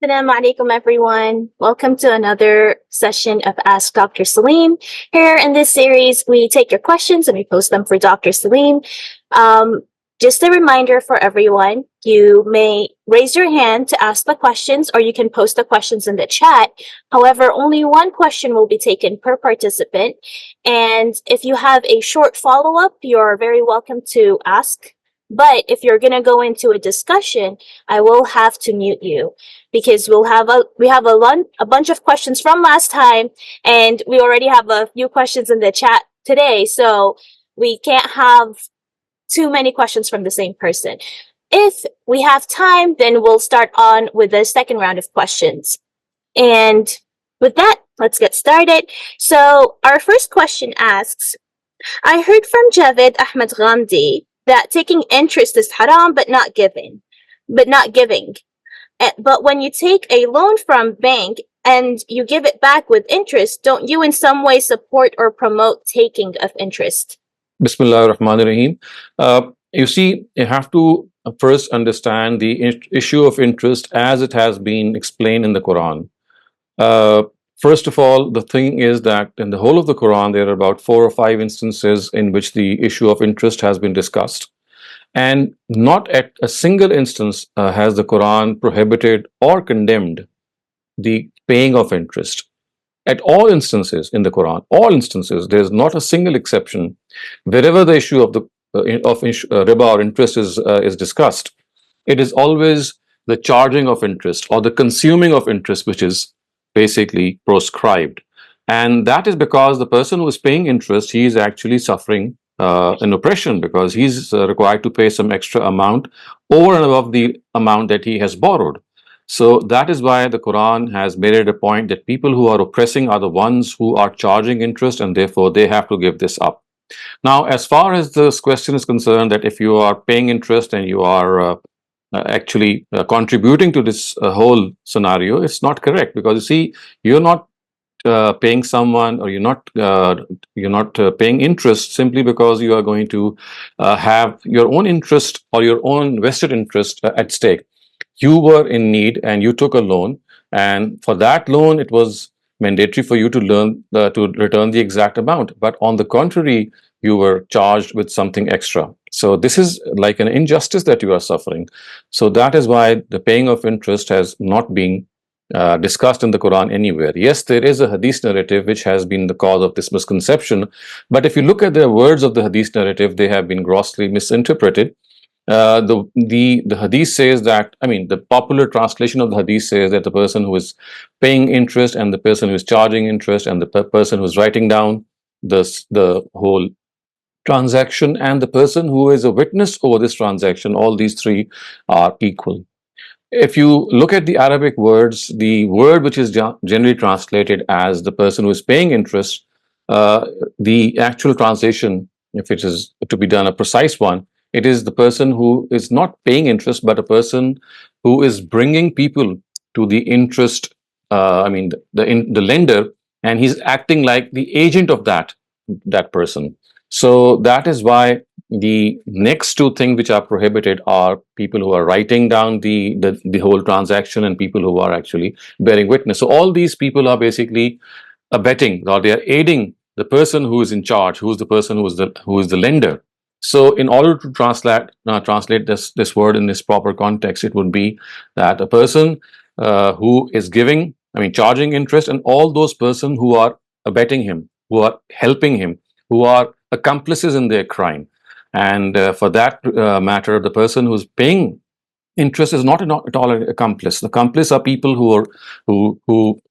Assalamu alaikum, everyone. Welcome to another session of Ask Dr. Saleem. Here in this series, we take your questions and we post them for Dr. Saleem. Just a reminder for everyone, you may raise your hand to ask the questions or you can post the questions in the chat. However, only one question will be taken per participant. And if you have a short follow-up, you're very welcome to ask. But if you're going to go into a discussion, I will have to mute you because we have a bunch of questions from last time, and we already have a few questions in the chat today, so we can't have too many questions from the same person. If we have time, then we'll start on with the second round of questions. And with that, let's get started. So our first question asks, I heard from Javed Ahmed Ghamidi that taking interest is haram but not giving. But when you take a loan from bank and you give it back with interest, don't you in some way support or promote taking of interest? Bismillah ar-Rahman ar-Rahim. You see, you have to first understand the issue of interest as it has been explained in the Quran. First of all, the thing is that in the whole of the Quran, there are about 4 or 5 instances in which the issue of interest has been discussed. And not at a single instance has the Quran prohibited or condemned the paying of interest. At all instances in the Quran, all instances, there is not a single exception. Wherever the issue of the riba or interest is discussed, it is always the charging of interest or the consuming of interest which is basically proscribed. And that is because the person who is paying interest, he is actually suffering an oppression because he's required to pay some extra amount over and above the amount that he has borrowed. So that is why the Quran has made it a point that people who are oppressing are the ones who are charging interest, and therefore they have to give this up. Now, as far as this question is concerned, that if you are paying interest and you are actually contributing to this whole scenario, it's not correct, because you see, you're not paying someone, or you're not paying interest simply because you are going to have your own interest or your own vested interest at stake. You were in need and you took a loan, and for that loan it was mandatory for you to return the exact amount, but on the contrary, you were charged with something extra. So this is like an injustice that you are suffering. So that is why the paying of interest has not been discussed in the Quran anywhere. Yes, there is a hadith narrative which has been the cause of this misconception, but if you look at the words of the hadith narrative, they have been grossly misinterpreted. The hadith says that, I mean, the popular translation of the hadith says that the person who is paying interest and the person who is charging interest and the person who is writing down the whole transaction and the person who is a witness over this transaction, all these three are equal. If you look at the Arabic words, the word which is generally translated as the person who is paying interest, the actual translation, if it is to be done a precise one, it is the person who is not paying interest, but a person who is bringing people to the interest, the lender, and he's acting like the agent of that person. So that is why the next two things which are prohibited are people who are writing down the whole transaction and people who are actually bearing witness. So all these people are basically abetting, or they are aiding the person who is in charge, who is the person who is the lender. So in order to translate this word in this proper context, it would be that a person who is charging interest, and all those persons who are abetting him, who are helping him, who are accomplices in their crime. And for that matter, the person who's paying interest is not at all an accomplice. The accomplice are people who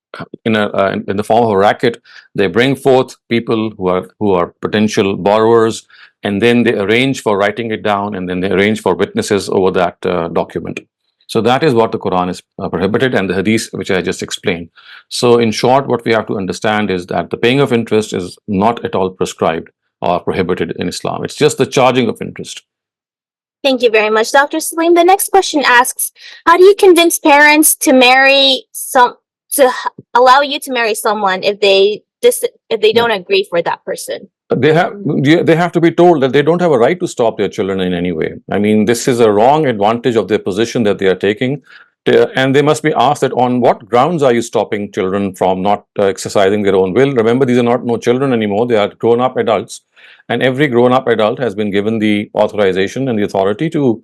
in the form of a racket, they bring forth people who are potential borrowers, and then they arrange for writing it down, and then they arrange for witnesses over that document. So that is what the Quran is prohibited, and the hadith which I just explained. So in short, what we have to understand is that the paying of interest is not at all prescribed or prohibited in Islam. It's just the charging of interest. Thank you very much, Dr. Saleem. The next question asks, how do you convince parents to allow you to marry someone if they don't agree for that person? They have to be told that they don't have a right to stop their children in any way. I mean, this is a wrong advantage of their position that they are taking. And they must be asked that on what grounds are you stopping children from not exercising their own will? Remember, these are not no children anymore. They are grown-up adults. And every grown-up adult has been given the authorization and the authority to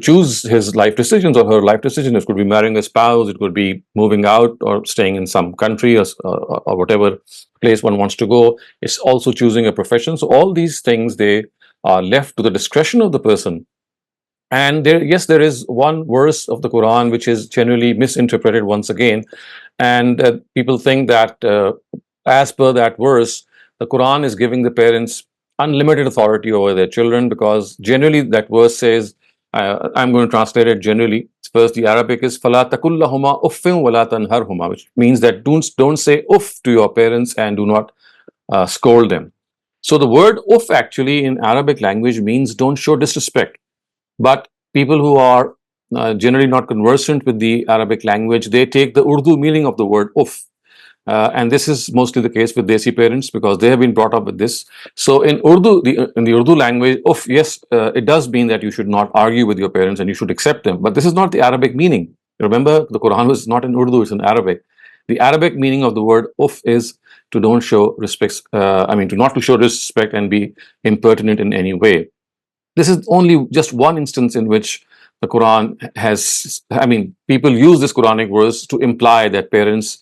choose his life decisions or her life decisions. It could be marrying a spouse, it could be moving out or staying in some country or whatever place one wants to go. It's also choosing a profession. So all these things, they are left to the discretion of the person. And there, yes, there is one verse of the Quran which is generally misinterpreted once again, and people think that as per that verse, the Quran is giving the parents unlimited authority over their children, because generally that verse says, I'm going to translate it generally. First, the Arabic is "Fala takullahuma uffin wala tanharhuma," which means that don't say uff to your parents and do not scold them. So the word uff actually in Arabic language means don't show disrespect. But people who are generally not conversant with the Arabic language, they take the Urdu meaning of the word uff. And this is mostly the case with Desi parents because they have been brought up with this. So in Urdu, in the Urdu language, uff, yes, it does mean that you should not argue with your parents and you should accept them. But this is not the Arabic meaning. Remember, the Quran was not in Urdu, it's in Arabic. The Arabic meaning of the word uff is to don't show respect, to not to show disrespect and be impertinent in any way. This is only just one instance in which the Quran has, people use this Quranic verse to imply that parents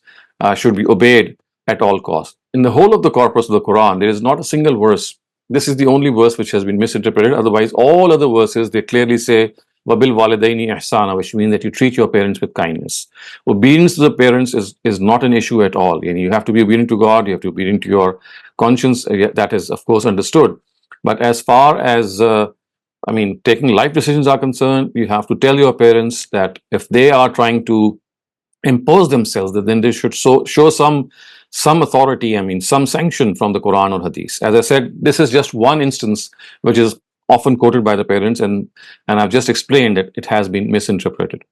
should be obeyed at all costs. In the whole of the corpus of the Quran, there is not a single verse. This is the only verse which has been misinterpreted. Otherwise, all other verses, they clearly say, Wabil walidaini ihsana, which means that you treat your parents with kindness. Obedience to the parents is not an issue at all. And you have to be obedient to God, you have to be obedient to your conscience. That is, of course, understood. But as far as taking life decisions are concerned, you have to tell your parents that if they are trying to impose themselves, that then they should show some authority, some sanction from the Quran or Hadith. As I said, this is just one instance which is often quoted by the parents, and I've just explained that it has been misinterpreted.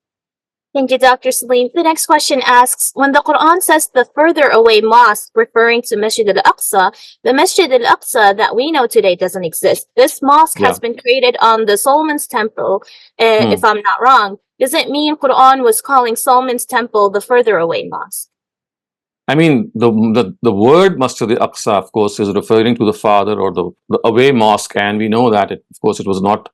Thank you, Dr. Saleem. The next question asks, when the Quran says the further away mosque, referring to Masjid al-Aqsa, the Masjid al-Aqsa that we know today doesn't exist. This mosque has been created on the Solomon's temple, if I'm not wrong. Does it mean Quran was calling Solomon's temple the further away mosque? The word Masjid al-Aqsa, of course, is referring to the farther or the away mosque, and we know that, of course, it was not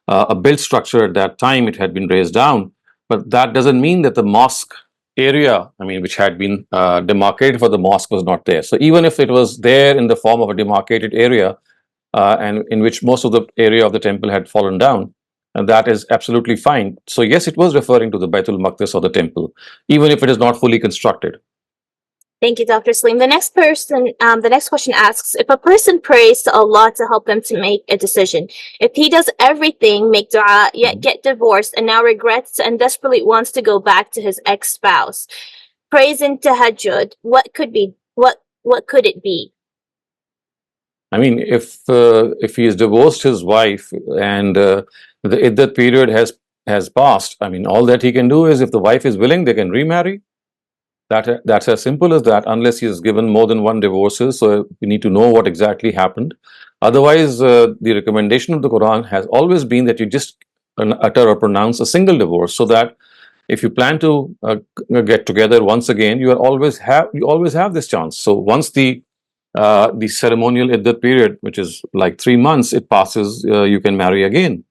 a built structure at that time. It had been raised down. But that doesn't mean that the mosque area, which had been demarcated for the mosque, was not there. So even if it was there in the form of a demarcated area, and in which most of the area of the temple had fallen down, and that is absolutely fine. So yes, it was referring to the Baitul Maqdis or the temple, even if it is not fully constructed. Thank you, Dr. Saleem. The next question asks, if a person prays to Allah to help them to make a decision, if he does everything, make dua, yet get divorced, and now regrets and desperately wants to go back to his ex-spouse, prays in tahajjud, what could it be? If he has divorced his wife and the iddat period has passed, all that he can do is, if the wife is willing, they can remarry. That's as simple as that, unless he has given more than one divorces. So we need to know what exactly happened. Otherwise, the recommendation of the Quran has always been that you just utter or pronounce a single divorce, so that if you plan to get together once again, you always have this chance. So once the ceremonial iddat period, which is like 3 months, it passes, you can marry again.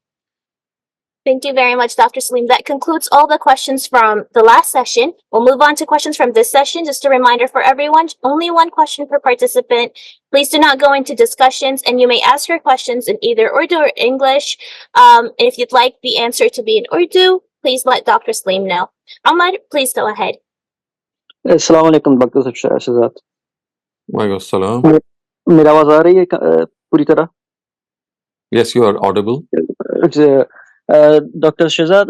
Thank you very much, Dr. Saleem. That concludes all the questions from the last session. We'll move on to questions from this session. Just a reminder for everyone, only one question per participant. Please do not go into discussions, and you may ask your questions in either Urdu or English. If you'd like the answer to be in Urdu, please let Dr. Saleem know. Ahmed, please go ahead. Assalamu alaikum, Dr. Shehzad. Walaikum assalam. मेरी आवाज आ रही है पूरी तरह? Yes, you are audible. Doctor Shahzad,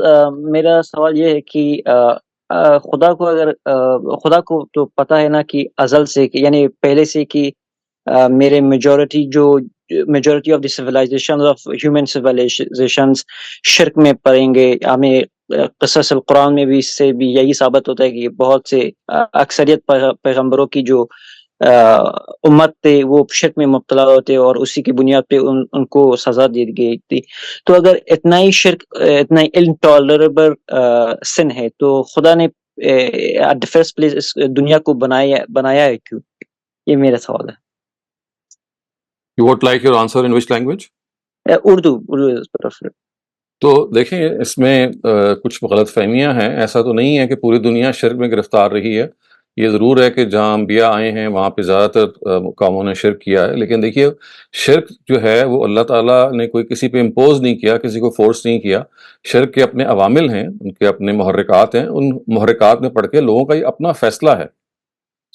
मेरा सवाल ये है कि खुदा को अगर खुदा को तो पता है ना कि अज़ल से, यानी पहले से, कि मेरे majority of the civilisation of human civilisations शिर्क में पड़ेंगे. हमें क़िसस अल कुरान में भी इससे भी यही साबित होता है कि बहुत से अक्सरियत पैगंबरों की जो امت تھے وہ شرک میں مبتلا ہوتے اور اسی کی بنیاد پہ ان کو سزا دی گئی تھی. تو اگر اتنا ہی شرک اتنا ہی انٹالریبل سن ہے تو خدا نے ایٹ دی فرسٹ پلیس اس دنیا کو بنایا ہے کیوں؟ یہ میرا سوال ہے. You would like your answer in which language? Urdu تو دیکھیں اس میں کچھ غلط فہمیاں ہیں. ایسا تو نہیں ہے کہ پوری دنیا شرک میں گرفتار رہی ہے. یہ ضرور ہے کہ جہاں انبیاء آئے ہیں وہاں پہ زیادہ تر قوموں نے شرک کیا ہے. لیکن دیکھیے شرک جو ہے وہ اللہ تعالیٰ نے کوئی کسی پہ امپوز نہیں کیا, کسی کو فورس نہیں کیا. شرک کے اپنے عوامل ہیں, ان کے اپنے محرکات ہیں. ان محرکات میں پڑھ کے لوگوں کا یہ اپنا فیصلہ ہے.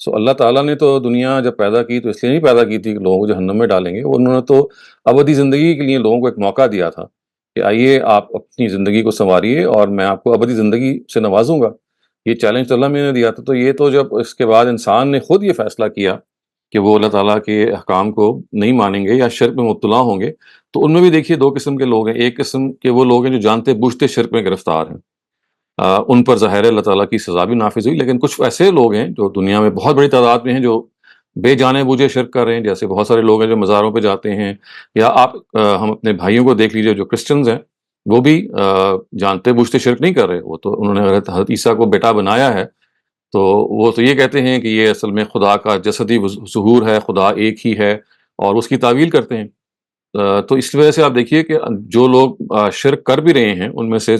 سو اللہ تعالیٰ نے تو دنیا جب پیدا کی تو اس لیے نہیں پیدا کی تھی کہ لوگوں کو جہنم میں ڈالیں گے. انہوں نے تو ابدی زندگی کے لیے لوگوں کو ایک موقع دیا تھا کہ آئیے آپ اپنی زندگی کو سنواریے اور میں آپ کو ابدی زندگی سے نوازوں گا. یہ چیلنج تو اللہ میں نے دیا تھا. تو یہ تو جب اس کے بعد انسان نے خود یہ فیصلہ کیا کہ وہ اللہ تعالیٰ کے احکام کو نہیں مانیں گے یا شرک میں مبتلا ہوں گے, تو ان میں بھی دیکھیے دو قسم کے لوگ ہیں. ایک قسم کے وہ لوگ ہیں جو جانتے بوجھتے شرک میں گرفتار ہیں, ان پر ظاہر اللہ تعالیٰ کی سزا بھی نافذ ہوئی. لیکن کچھ ایسے لوگ ہیں جو دنیا میں بہت بڑی تعداد میں ہیں جو بے جانے بوجھے شرک کر رہے ہیں. جیسے بہت سارے لوگ ہیں جو مزاروں پہ جاتے ہیں, یا آپ ہم اپنے بھائیوں کو دیکھ لیجیے جو کرسچنز ہیں, وہ بھی جانتے بوجھتے شرک نہیں کر رہے. وہ تو انہوں نے حضرت عیسیٰ کو بیٹا بنایا ہے, تو وہ تو یہ کہتے ہیں کہ یہ اصل میں خدا کا جسدی ظہور ہے, خدا ایک ہی ہے, اور اس کی تعویل کرتے ہیں. تو اس وجہ سے آپ دیکھیے کہ جو لوگ شرک کر بھی رہے ہیں ان میں سے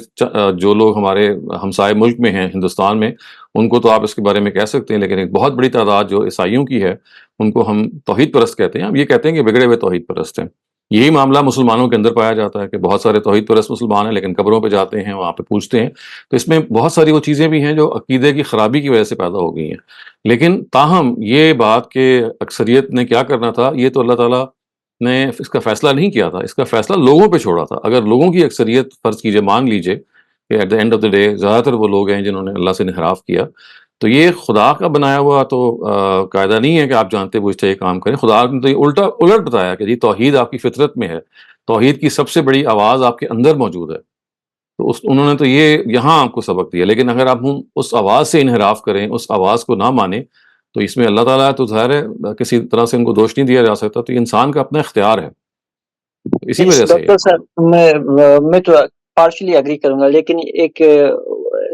جو لوگ ہمارے ہمسائے ملک میں ہیں ہندوستان میں, ان کو تو آپ اس کے بارے میں کہہ سکتے ہیں. لیکن ایک بہت بڑی تعداد جو عیسائیوں کی ہے ان کو ہم توحید پرست کہتے ہیں. ہم یہ کہتے ہیں کہ بگڑے ہوئے توحید پرست ہیں. یہی معاملہ مسلمانوں کے اندر پایا جاتا ہے کہ بہت سارے توحید پرست مسلمان ہیں لیکن قبروں پہ جاتے ہیں, وہاں پہ پوچھتے ہیں. تو اس میں بہت ساری وہ چیزیں بھی ہیں جو عقیدے کی خرابی کی وجہ سے پیدا ہو گئی ہیں. لیکن تاہم یہ بات کہ اکثریت نے کیا کرنا تھا, یہ تو اللہ تعالیٰ نے اس کا فیصلہ نہیں کیا تھا. اس کا فیصلہ لوگوں پہ چھوڑا تھا. اگر لوگوں کی اکثریت فرض کیجئے مان لیجئے کہ at the end of the day زیادہ تر وہ لوگ ہیں جنہوں نے اللہ سے انحراف کیا, تو یہ خدا کا بنایا ہوا تو قاعدہ نہیں ہے کہ آپ جانتے بوجھتے یہ کام کریں. خدا نے تو یہ الٹ بتایا کہ جی توحید آپ کی فطرت میں ہے, توحید کی سب سے بڑی آواز آپ کے اندر موجود ہے. تو انہوں نے تو یہ یہاں آپ کو سبق دیا. لیکن اگر آپ ہم اس آواز سے انحراف کریں, اس آواز کو نہ مانیں, تو اس میں اللہ تعالیٰ تو ظاہر ہے کسی طرح سے ان کو دوش نہیں دیا جا سکتا. تو یہ انسان کا اپنا اختیار ہے, اسی وجہ سے. ڈاکٹر صاحب میں تو پارشلی اگری کروں گا, لیکن ایک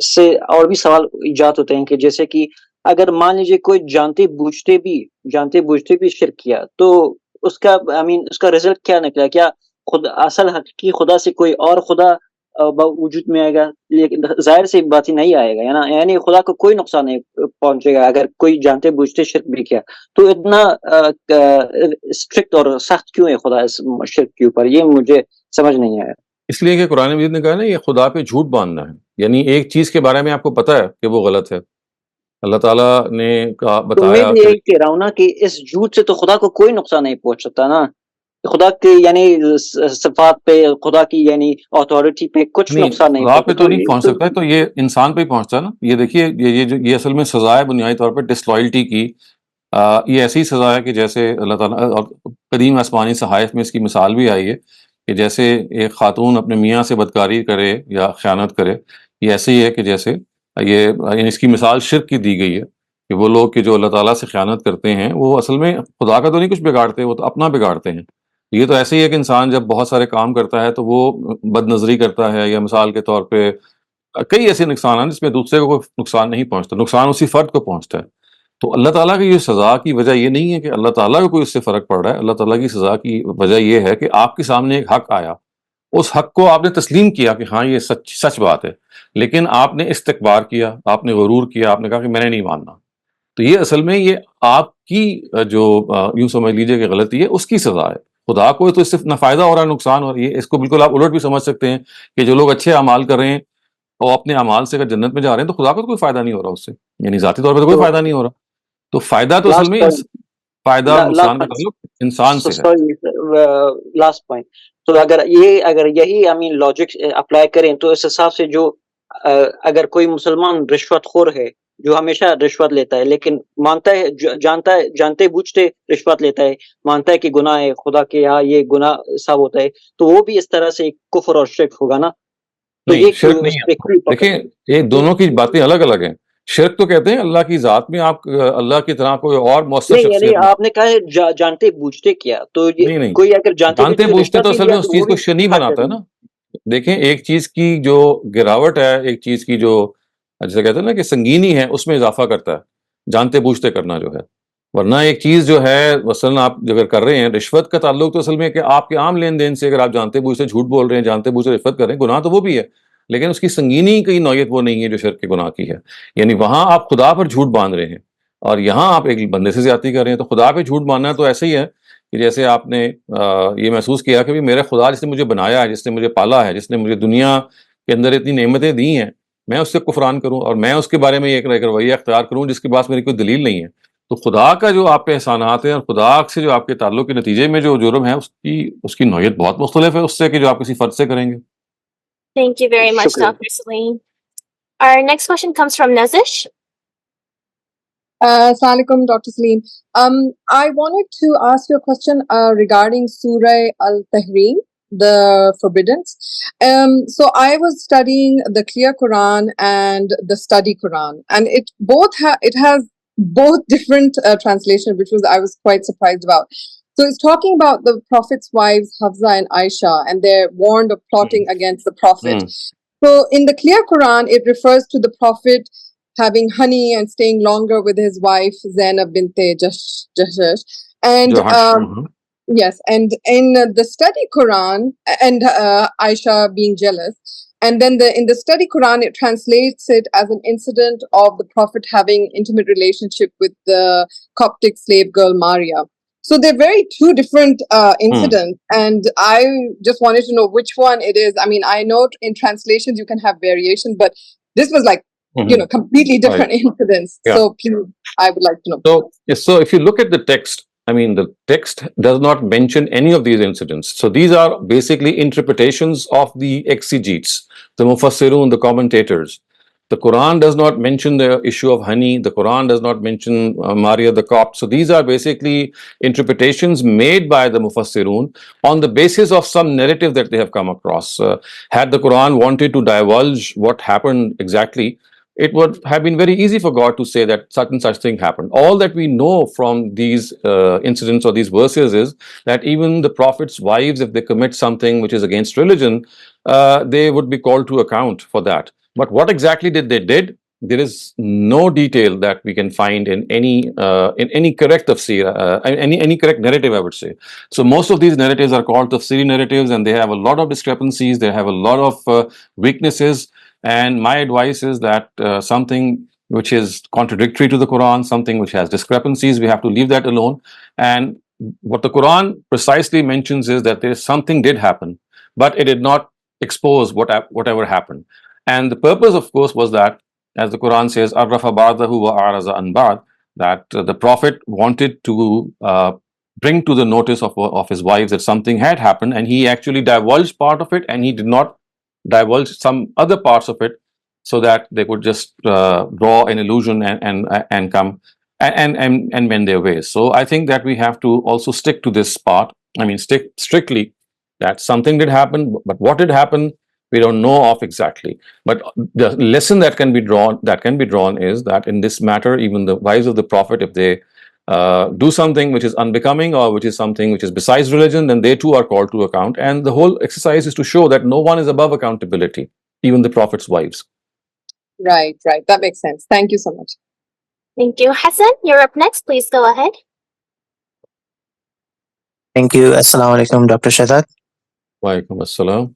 سے اور بھی سوال ایجاد ہوتے ہیں کہ جیسے کہ اگر مان لیجیے کوئی جانتے بوجھتے بھی شرک کیا, تو اس کا اس کا رزلٹ کیا نکلا؟ کیا اصل حقیقی خدا سے کوئی اور خدا وجود میں آئے گا؟ لیکن ظاہر سے بات ہی نہیں آئے گا, یعنی خدا کو کوئی نقصان نہیں پہنچے گا اگر کوئی جانتے بوجھتے شرک بھی کیا. تو اتنا اسٹرکٹ اور سخت کیوں ہے خدا اس شرک کے اوپر؟ یہ مجھے سمجھ نہیں آیا. اس لیے کہ قرآن مجید نے کہا نا یہ خدا پہ جھوٹ باندھنا ہے. یعنی ایک چیز کے بارے میں آپ کو پتا ہے کہ وہ غلط ہے, اللہ تعالیٰ نے تو میں بتایا بھی کہ یہی کہہ رہا ہوں نا کہ اس جھوٹ سے تو خدا کو کوئی نقصان نہیں پہنچ سکتا نا. خدا کے یعنی صفات پہ, خدا کی یعنی اتھارٹی پہ کچھ نہیں, نقصان نہیں خدا پہ پہنچتا. تو نہیں پہنچ سکتا ہے. تو یہ انسان پہ ہی پہنچتا ہے نا. یہ دیکھیے یہ اصل میں سزا ہے بنیادی طور پہ ڈسلوائلٹی کی. یہ ایسی سزا ہے کہ جیسے اللہ تعالیٰ اور قدیم آسمانی صحائف میں اس کی مثال بھی آئی ہے کہ جیسے ایک خاتون اپنے میاں سے بدکاری کرے یا خیانت کرے, یہ ایسے ہی ہے کہ جیسے یہ یعنی اس کی مثال شرک کی دی گئی ہے کہ وہ لوگ کہ جو اللہ تعالیٰ سے خیانت کرتے ہیں وہ اصل میں خدا کا تو نہیں کچھ بگاڑتے, وہ تو اپنا بگاڑتے ہیں. یہ تو ایسے ہی ہے کہ انسان جب بہت سارے کام کرتا ہے تو وہ بد نظری کرتا ہے, یا مثال کے طور پہ کئی ایسے نقصان ہیں جس میں دوسرے کو کوئی نقصان نہیں پہنچتا, نقصان اسی فرد کو پہنچتا ہے. تو اللہ تعالیٰ کی یہ سزا کی وجہ یہ نہیں ہے کہ اللہ تعالیٰ کو کوئی اس سے فرق پڑ رہا ہے. اللہ تعالیٰ کی سزا کی وجہ یہ ہے کہ آپ کے سامنے ایک حق آیا, اس حق کو آپ نے تسلیم کیا کہ ہاں یہ سچ بات ہے, لیکن آپ نے استکبار کیا, آپ نے غرور کیا, آپ نے کہا کہ میں نے نہیں ماننا. تو یہ اصل میں یہ آپ کی جو یوں سمجھ لیجیے کہ غلطی ہے اس کی سزا ہے. خدا کو تو اس سے نہ فائدہ ہو رہا ہے نقصان ہو رہا ہے. اس کو بالکل آپ الٹ بھی سمجھ سکتے ہیں کہ جو لوگ اچھے اعمال کر رہے ہیں اور اپنے اعمال سے اگر جنت میں جا رہے ہیں تو خدا کو تو کوئی فائدہ نہیں ہو رہا اس سے, یعنی ذاتی طور پہ تو کوئی فائدہ نہیں ہو رہا. تو فائدہ تو اصل میں فائدہ اور نقصان کا تعلق انسان سے ہے. Last point. تو اگر یہی لاجک اپلائی کریں تو اس حساب سے جو اگر کوئی مسلمان رشوت خور ہے جو ہمیشہ رشوت لیتا ہے لیکن مانتا ہے جانتے بوجھتے رشوت لیتا ہے, مانتا ہے کہ گناہ ہے, خدا کے یہاں یہ گناہ سب ہوتا ہے, تو وہ بھی اس طرح سے کفر اور شرک ہوگا نا. تو نہیں, یہ شرک نہیں ہے. دیکھیں یہ دونوں کی باتیں الگ الگ ہیں. शिरक तो कहते हैं अल्लाह की ज़ात में आप अल्लाह की तरह कोई और मौसर नहीं, यानी शख्सियत आपने कहा है जानते बूझते किया, तो ये नहीं नहीं कोई अगर जानते जानते बूझते बूझते रिश्वत तो भी असल लिया में उस तो चीज़ वो को भी शनी हद बनाता है नहीं। ना। देखें, एक चीज़ की जो गिरावट है, एक चीज़ की जो जैसे कहते हैं ना कि संगीनी है, उसमें इजाफा करता है जानते बूझते करना जो है। वरना एक चीज़ जो है मसलन आप अगर कर रहे हैं, रिश्वत का ताल्लुक तो असल में कि आपके आम लेन देन से अगर आप जानते बूझते झूठ बोल रहे हैं, जानते बूझते रिश्वत कर रहे हैं, गुनाह तो वो भी है, लेकिन उसकी संगीनी की नौयत वो नहीं है जो शिर्क के गुनाह की है। यानी वहां आप खुदा पर झूठ बांध रहे हैं और यहाँ आप एक बंदे से ज्यादती कर रहे हैं। तो खुदा पे झूठ बांधना तो ऐसे ही है कि जैसे आपने ये महसूस किया कि मेरा खुदा जिसने मुझे बनाया है, जिसने मुझे पाला है, जिसने मुझे दुनिया के अंदर इतनी नेमतें दी हैं, मैं उससे कुफरान करूं और मैं उसके बारे में एक रवैया अख्तियार करूं जिसके पास मेरी कोई दलील नहीं है। तो खुदा का जो आप पे एहसानात है और खुदा से जो आपके ताल्लुक के नतीजे में जो जुर्म है, उसकी उसकी नौयत बहुत मुख्तलिफ है उससे कि जो आप किसी फर्द से करेंगे। Thank you very much, शुक्रिया। Dr. Saleem. Our next question comes from Nazish. Assalamualaikum, Dr. Saleem. I wanted to ask you a question regarding Surah Al-Tahrim, the forbiddance. So I was studying the clear Quran and the study Quran, and it has both different translations, which I was quite surprised about. So it's talking about the Prophet's wives, Hafsa and Aisha, and they're warned of plotting against the Prophet. So in the clear Quran, it refers to the Prophet having honey and staying longer with his wife Zainab binte Jahsh. And yes, and in the study Quran, and Aisha being jealous. And then in the study Quran, it translates it as an incident of the Prophet having intimate relationship with the Coptic slave girl Maria. So they're very two different incidents, and I just wanted to know which one it is. I mean, I know in translations you can have variation, but this was like completely different incidents. Yeah. So please, I would like to know. So if you look at the text, I mean, the text does not mention any of these incidents. So these are basically interpretations of the exegetes, the mufassirun, the commentators. The Quran does not mention the issue of honey. The Quran does not mention Maria the Copt. So these are basically interpretations made by the mufassirun on the basis of some narrative that they have come across. Had the Quran wanted to divulge what happened exactly, it would have been very easy for God to say that such and such thing happened. All that we know from these incidents or these verses is that even the Prophet's wives, if they commit something which is against religion, they would be called to account for that. But what exactly did? There is no detail that we can find in any correct tafsir, any correct narrative, I would say. So most of these narratives are called tafsiri narratives, and they have a lot of discrepancies. They have a lot of weaknesses. And my advice is that something which is contradictory to the Quran, something which has discrepancies, we have to leave that alone. And what the Quran precisely mentions is that there is something did happen, but it did not expose whatever happened. And the purpose, of course, was that, as the Quran says, "Arrafa ba'dahu wa a'raza an ba'd," that the Prophet wanted to bring to the notice of his wives that something had happened, and he actually divulged part of it, and he did not divulge some other parts of it, so that they could just draw an illusion and come and mend their ways. So I think that we have to also stick to this part. I mean, stick strictly that something did happen, but what did happen, we don't know of exactly. But the lesson that can be drawn is that in this matter, even the wives of the Prophet, if they do something which is unbecoming or which is something which is besides religion, then they too are called to account. And the whole exercise is to show that no one is above accountability, even the Prophet's wives. Right. That makes sense. Thank you so much. Thank you. Hassan, you're up next. Please go ahead. Thank you. Assalamu alaikum, Dr. Shehzad. Walaikum assalam.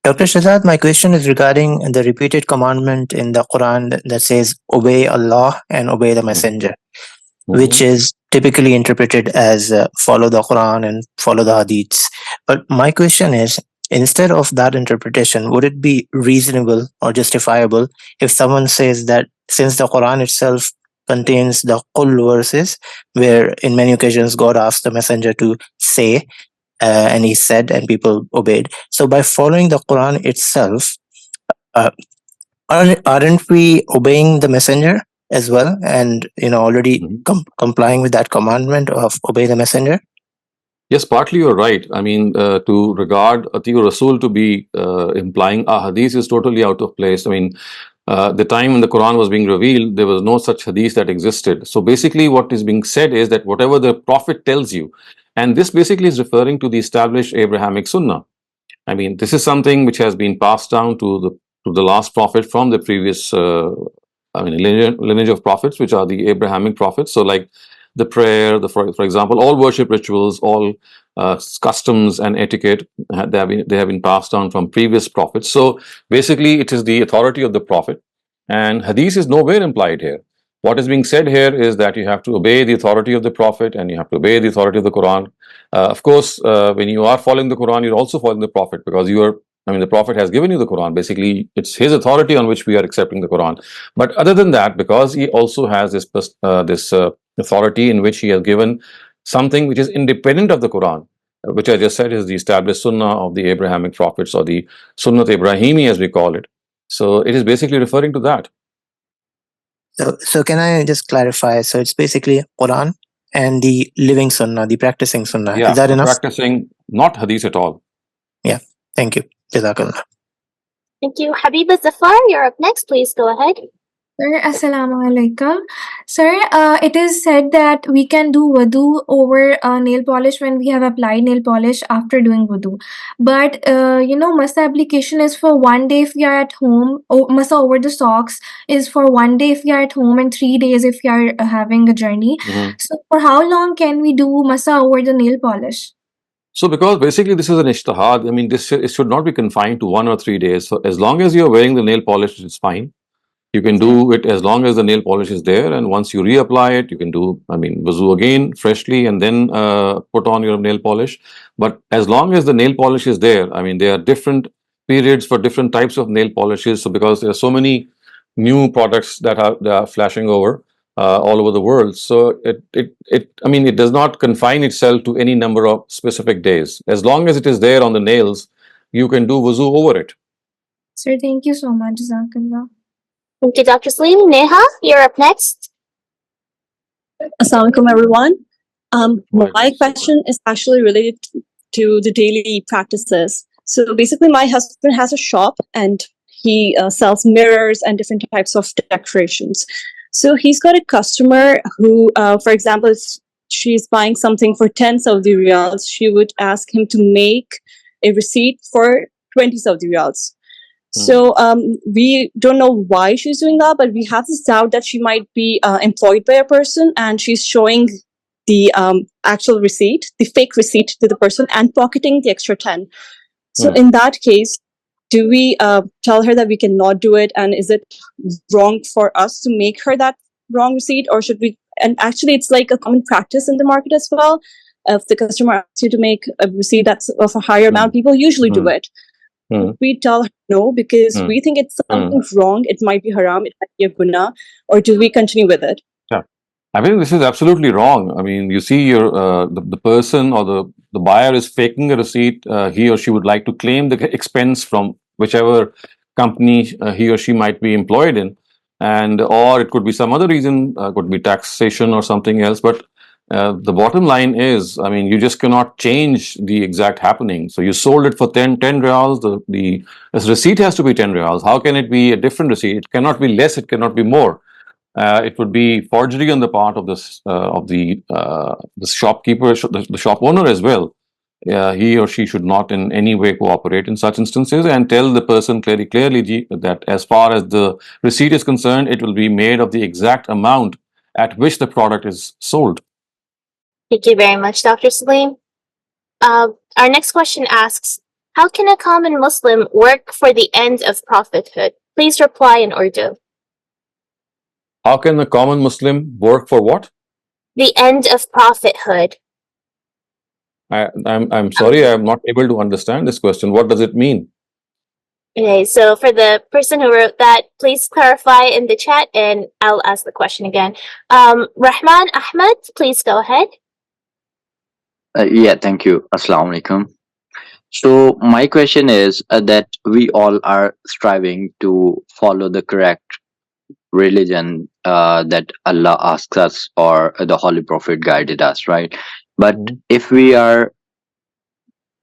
Dr. Shehzad, my question is regarding the repeated commandment in the Quran that says, obey Allah and obey the Messenger, which is typically interpreted as follow the Quran and follow the Hadiths. But my question is, instead of that interpretation, would it be reasonable or justifiable if someone says that since the Quran itself contains the Qul verses, where in many occasions God asked the Messenger to say, and he said, and people obeyed. So by following the Quran itself, aren't we obeying the Messenger as well, and already complying with that commandment of obey the Messenger? Yes, partly you're right. I mean, to regard Atiur Rasul to be implying a hadith is totally out of place. I mean, The time when the Quran was being revealed, there was no such hadith that existed. So basically, what is being said is that whatever the Prophet tells you, and this basically is referring to the established Abrahamic Sunnah. I mean, this is something which has been passed down to the last prophet from the previous, lineage of prophets, which are the Abrahamic prophets. So, like the prayer, for example, all worship rituals, all customs and etiquette, they have been passed down from previous prophets. So, basically, it is the authority of the prophet, and hadith is nowhere implied here. What is being said here is that you have to obey the authority of the prophet and you have to obey the authority of the Quran. Of course, when you are following the Quran, you're also following the Prophet, because the Prophet has given you the Quran. Basically, it's his authority on which we are accepting the Quran. But other than that, because he also has this authority in which he has given something which is independent of the Quran, which I just said is the established Sunnah of the Abrahamic prophets, or the Sunnat Ibrahimi as we call it. So it is basically referring to that. So can I just clarify? So it's basically Quran and the living Sunnah, the practicing Sunnah. Yeah, Is that enough? practicing, not hadith at all. Yeah. Thank you. Jazakallah. Thank you. Habiba Zafar, you're up next. Please go ahead. Sir, Assalamu alaikum. Sir, it is said that we can do wudu over nail polish when we have applied nail polish after doing wudu. But, masa application is for 1 day if we are at home. Masa over the socks is for 1 day if we are at home and 3 days if we are having a journey. So, for how long can we do masa over the nail polish? So, because basically this is an ishtihad, it should not be confined to 1 or 3 days. So, as long as you're wearing the nail polish, it's fine. You can do it as long as the nail polish is there, and once you reapply it, you can do, wuzu again freshly and then put on your nail polish. But as long as the nail polish is there, there are different periods for different types of nail polishes. So, because there are so many new products that are flashing over all over the world, so it does not confine itself to any number of specific days. As long as it is there on the nails, you can do wuzu over it. Sir, thank you so much. Jazakallah. Thank you, Dr. Saleem. Neha, you're up next. Assalamualaikum, everyone. My question is actually related to the daily practices. So basically, my husband has a shop and he sells mirrors and different types of decorations. So he's got a customer who, for example, if she's buying something for 10 Saudi riyals, she would ask him to make a receipt for 20 Saudi riyals. So we don't know why she's doing that, but we have this doubt that she might be employed by a person and she's showing the actual receipt, the fake receipt to the person and pocketing the extra 10. So in that case, do we tell her that we cannot do it? And is it wrong for us to make her that wrong receipt, or should we? And actually, it's like a common practice in the market as well. If the customer asks you to make a receipt that's of a higher amount, people usually do it. We tell her no because we think it's something wrong. It might be haram. It might be a guna. Or do we continue with it? Yeah, this is absolutely wrong. You see, the person or the buyer is faking a receipt. He or she would like to claim the expense from whichever company he or she might be employed in, or it could be some other reason. Could be taxation or something else. But the bottom line is, you just cannot change the exact happening. So you sold it for 10 riyals. The receipt has to be 10 riyals. How can it be a different receipt? It cannot be less. It cannot be more. It would be forgery on the part of the shopkeeper, the shop owner as well. He or she should not in any way cooperate in such instances, and tell the person clearly that as far as the receipt is concerned, it will be made of the exact amount at which the product is sold. Thank you very much, Dr. Saleem. Our next question asks, how can a common Muslim work for the end of prophethood? Please reply in Urdu. How can a common Muslim work for what? The end of prophethood. I'm sorry, I'm not able to understand this question. What does it mean? Okay, so for the person who wrote that, please clarify in the chat and I'll ask the question again. Rahman Ahmed, please go ahead. Yeah, thank you. Assalamu alaikum. So my question is that we all are striving to follow the correct religion that Allah asks us, or the Holy Prophet guided us, right? But if we are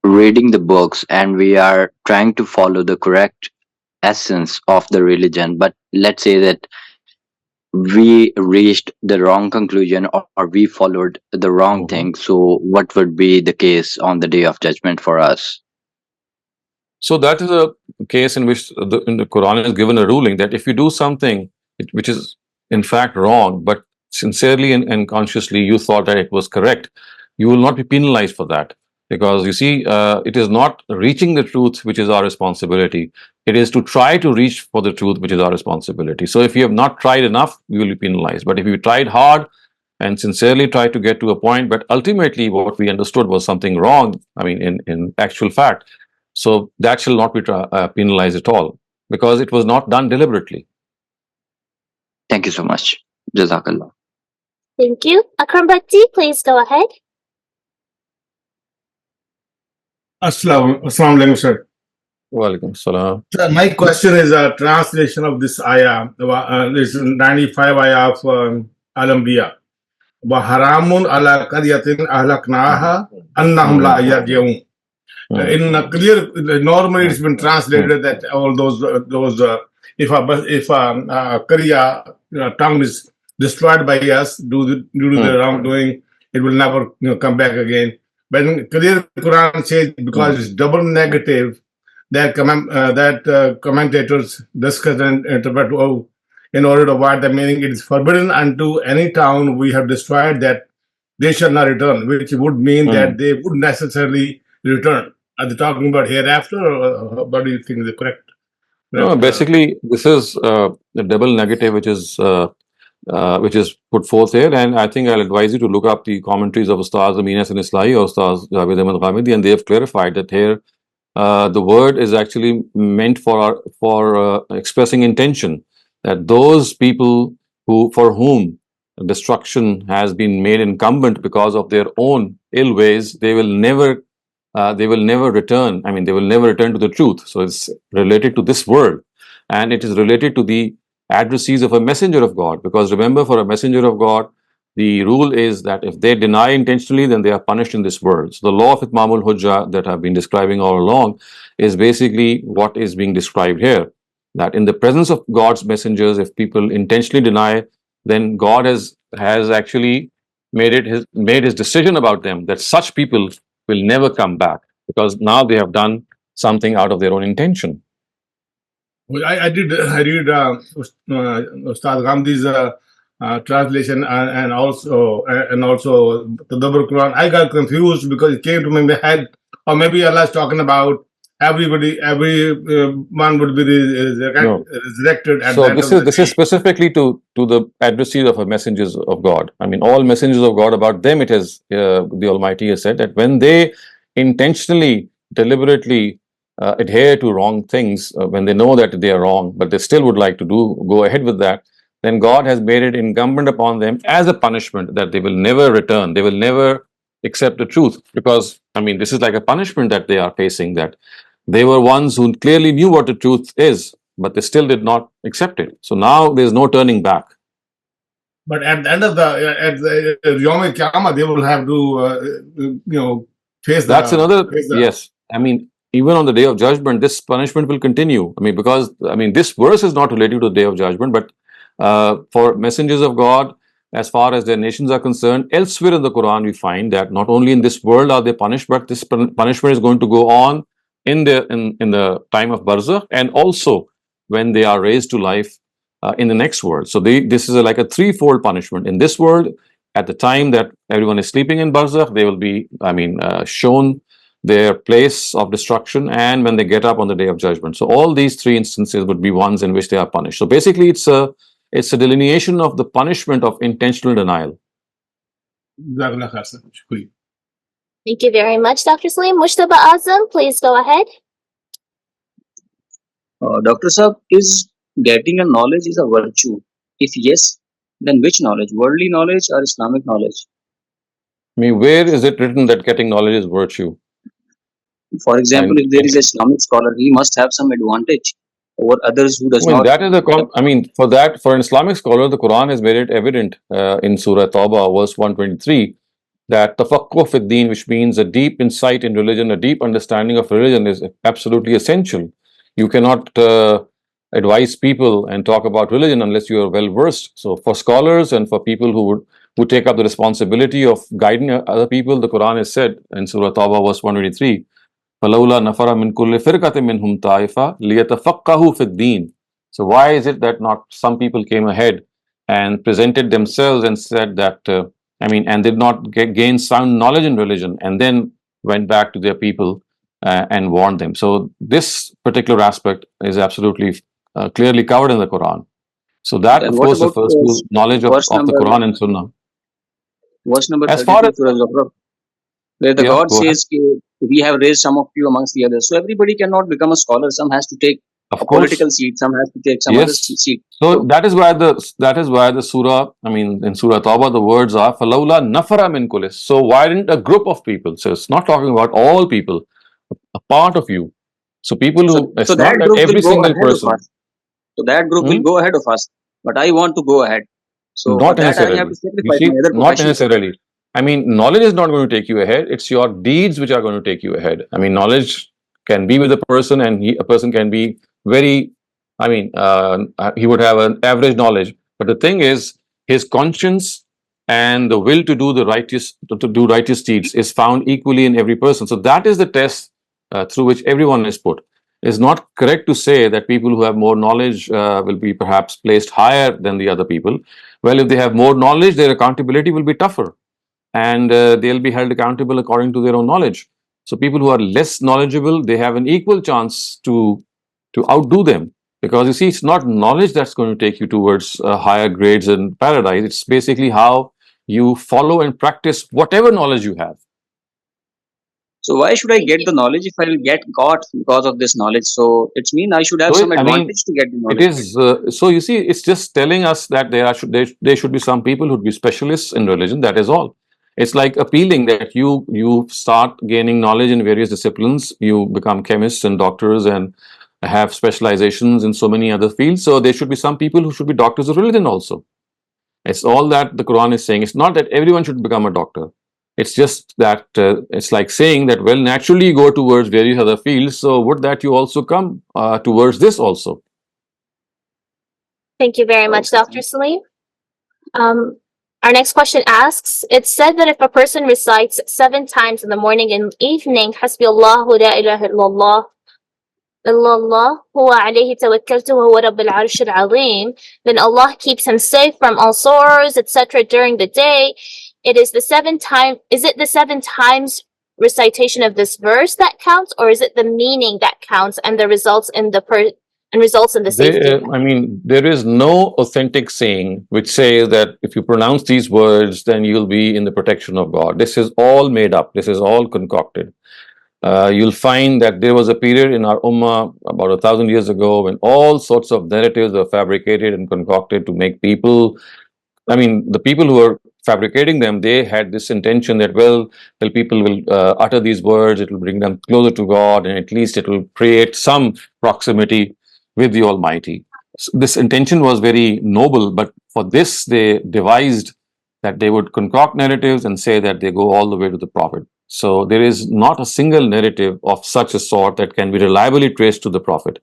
reading the books and we are trying to follow the correct essence of the religion, but let's say that we reached the wrong conclusion, or we followed the wrong thing. So what would be the case on the day of judgment for us? So that is a case in which in the Quran is given a ruling that if you do something which is in fact wrong, but sincerely and consciously you thought that it was correct, you will not be penalized for that. Because you see, it is not reaching the truth which is our responsibility. It is to try to reach for the truth which is our responsibility. So if you have not tried enough, you will be penalized. But if you tried hard and sincerely tried to get to a point, but ultimately what we understood was something wrong, I mean, in actual fact, so that shall not be penalized at all because it was not done deliberately. Thank you so much. Jazakallah. Thank you. Akram Bhakti, please go ahead. Assalamu alaikum, sir. Walaikum salam. Sir, my question is a translation of this ayah. This 95 ayah of Al-Anbiya. وَحَرَامٌ عَلَى قَرْيَةٍ أَهْلَكْنَاهَا أَنَّهُمْ لَا يَرْجِعُونَ. In a clear, normally it's been translated that all those if a Korea town is destroyed by us due to the wrongdoing, it will never come back again. But in clear Quran says because it's double negative, that commentators discuss and interpret in order to avoid the meaning. It is forbidden unto any town we have destroyed that they shall not return, which would mean that they would necessarily return. Are they talking about hereafter, or what do you think is the correct? No, basically, this is the double negative which is put forth here, and I think I'll advise you to look up the commentaries of Ustaz Amin and Islahi or Ustaz Javed and Ghamidi, and they have clarified that here the word is actually meant for expressing intention, that those people for whom destruction has been made incumbent because of their own ill ways, they will never return. I mean, they will never return to the truth. So it's related to this world, and it is related to the addressees of a messenger of God. Because remember, for a messenger of God, the rule is that if they deny intentionally, then they are punished in this world. So the law of Itmamul Hujjah that I've been describing all along is basically what is being described here. That in the presence of God's messengers, if people intentionally deny, then God has actually made his decision about them, that such people will never come back because now they have done something out of their own intention. Well, I read Ustad Ghamdi's translation and also the Double Quran. I got confused because it came to my head, or maybe Allah is talking about everyone would be resurrected. At so the end this is specifically to the addressees of messengers of God. I mean, all messengers of God, about them it is the Almighty has said that when they intentionally, deliberately adhere to wrong things, when they know that they are wrong, but they still would like to go ahead with that, then God has made it incumbent upon them as a punishment that they will never return. They will never accept the truth, because I mean, this is like a punishment that they are facing, that they were ones who clearly knew what the truth is, but they still did not accept it. So now there's no turning back. But at the end of the Yom Kippur, they will have to face That's yes. I mean, even on the day of judgment, this punishment will continue. I mean, because this verse is not related to the day of judgment, but for messengers of God, as far as their nations are concerned, elsewhere in the Quran we find that not only in this world are they punished, but this punishment is going to go on in the time of Barzakh, and also when they are raised to life in the next world. So this is like a threefold punishment. In this world, at the time that everyone is sleeping in Barzakh, they will be, shown their place of destruction, and when they get up on the day of judgment. So all these three instances would be ones in which they are punished. So basically, it's a delineation of the punishment of intentional denial. Thank you very much, Dr. Saleem. Mushtaba Azam, please go ahead. Dr. Saab, is getting a knowledge is a virtue? If yes, then which knowledge? Worldly knowledge or Islamic knowledge? I mean, where is it written that getting knowledge is virtue? For example, if there is an Islamic scholar, he must have some advantage over others who does not. That is for an Islamic scholar, the Quran has made it evident in Surah Tawbah, verse 123, that tafaqquh fi din, which means a deep insight in religion, a deep understanding of religion, is absolutely essential. You cannot advise people and talk about religion unless you are well versed. So for scholars and for people who take up the responsibility of guiding other people, the Quran has said in Surah Tawbah verse 123, فَلَوْلَا نَفَرَ مِنْ كُلِّ فِرْقَةٍ مِّنْهُمْ طَائِفَةٌ لِيَتَفَقَّهُوا فِي الدِّينِ. So why is it that not some people came ahead and presented themselves and said that, and did not gain sound knowledge in religion and then went back to their people and warned them. So this particular aspect is absolutely clearly covered in the Quran. So that, Then of what course, about refers to knowledge of verse the number Quran and Sunnah. verse number As far 32 as, Surah Zukhruf, where the yeah, God go ahead. says, "We have raised some of you amongst the others." So everybody cannot become a scholar. Some has to take Of a course, political seat. Some has to take some other yes. seat. So So that is why the surah, in Surah Tawbah, the words are فَلَوْلَا نَفَرَ مِنْ كُلِّ. So why didn't a group of people? So it's not talking about all people, a part of you. So people who, so it's that not that group will every go single ahead of person. us. So that group will Hmm? go ahead of us. But I want to go ahead. So for Not that, I have to necessarily. You sacrifice see, my other not professions. necessarily. Knowledge is not going to take you ahead. It's your deeds which are going to take you ahead. Knowledge can be with a person, and a person can be very, he would have an average knowledge. But the thing is, his conscience and the will to do the righteous, to do righteous deeds is found equally in every person. So that is the test through which everyone is put. It's not correct to say that people who have more knowledge will be perhaps placed higher than the other people. Well, if they have more knowledge, their accountability will be tougher, and they'll be held accountable according to their own knowledge. So people who are less knowledgeable, they have an equal chance to outdo them, because you see, it's not knowledge that's going to take you towards higher grades in paradise. It's basically how you follow and practice whatever knowledge you have. So why should I get the knowledge if I will get caught because of this knowledge? So it's mean I should have So some advantage to get the it knowledge. is so you see, it's just telling us that there should be some people who'd be specialists in religion. That is all. It's like appealing that you start gaining knowledge in various disciplines. You become chemists and doctors and have specializations in so many other fields. So there should be some people who should be doctors of religion also. It's all that the Quran is saying. It's not that everyone should become a doctor. It's just that it's like saying that, well, naturally you go towards various other fields. So would that you also come towards this also? Thank you very much, Dr. Saleem. Our next question asks, it's said that if a person recites 7 times in the morning and evening, حسبي الله لا إله إلا الله إلا الله هو عليه توكلت وهو رب العرش العظيم, then Allah keeps him safe from all sorrows, etc. during the day. Is it the 7 times recitation of this verse that counts, or is it the meaning that counts and the results in the safety? There is no authentic saying which says that if you pronounce these words, then you'll be in the protection of God. This is all made up. This is all concocted. You'll find that there was a period in our ummah about 1,000 years ago when all sorts of narratives were fabricated and concocted to make people, the people who were fabricating them, they had this intention that, well, people will utter these words, it will bring them closer to God, and at least it will create some proximity with the Almighty. So this intention was very noble, but for this, they devised that they would concoct narratives and say that they go all the way to the Prophet. So there is not a single narrative of such a sort that can be reliably traced to the Prophet.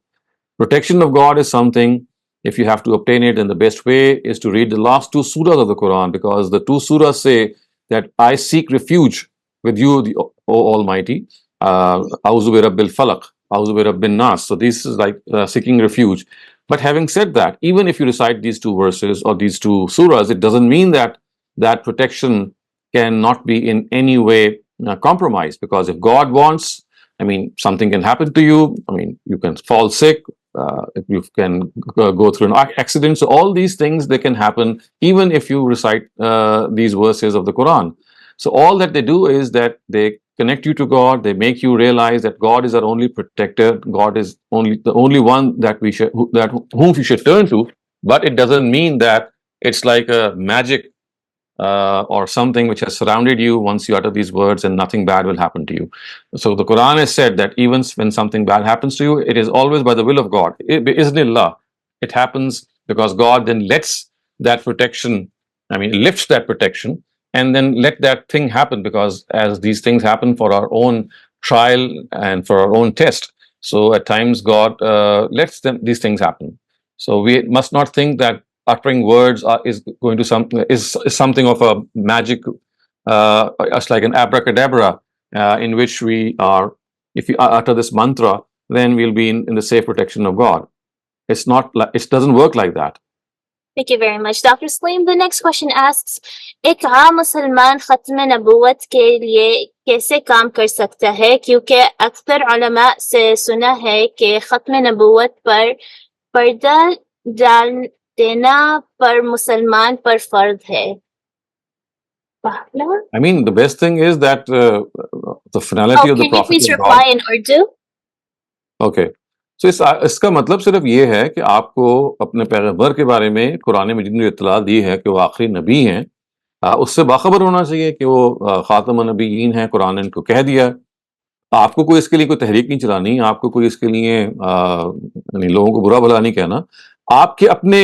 Protection of God is something, if you have to obtain it, then the best way is to read the last 2 surahs of the Quran, because the 2 surahs say that I seek refuge with you, O Almighty. A'udhu bi Rabbil Falaq, A'udhu bi Rabbin Nas. So this is like seeking refuge. But having said that, even if you recite these 2 verses or these 2 surahs, it doesn't mean that that protection cannot be in any way compromised, because if God wants, something can happen to you. You can fall sick, you can go through an accident. So all these things, they can happen even if you recite these verses of the Quran. So all that they do is that they connect you to God. They make you realize that God is our only protector. God is the only one that whom we should turn to. But it doesn't mean that it's like a magic or something which has surrounded you. Once you utter these words, and nothing bad will happen to you. So the Quran has said that even when something bad happens to you, it is always by the will of God. Bi-iznillah. It happens because God then lets that protection, lifts that protection, and then let that thing happen, because as these things happen for our own trial and for our own test. So at times God lets these things happen. So we must not think that uttering words is going to is something of a magic, it's like an abracadabra, in which we are, if we utter this mantra, then we'll be in the safe protection of God. It's not like, it doesn't work like that. Thank you very much, Dr. Saleem. The next question asks, एक आम मुसलमान खत्म नबूवत के लिए कैसे काम कर सकता है, क्योंकि अक्सर उलमा से सुना है कि खत्म नबूवत पर पर्दा डाल देना पर मुसलमान पर फर्ज है. I mean, the best thing is that the finality of the Can you Prophet please of reply God. in Urdu? Okay. So इसका मतलब सिर्फ ये है कि आपको अपने पैगंबर के बारे में कुरान मजीद में इत्तला दी है कि वो आखिरी नबी हैं, उससे बाखबर होना चाहिए कि वो खातम नबीयीन हैं, कुरान ने इनको कह दिया. आपको कोई इसके लिए कोई तहरीक नहीं चलानी, आपको कोई इसके लिए लोगों को बुरा भला नहीं कहना. आपके अपने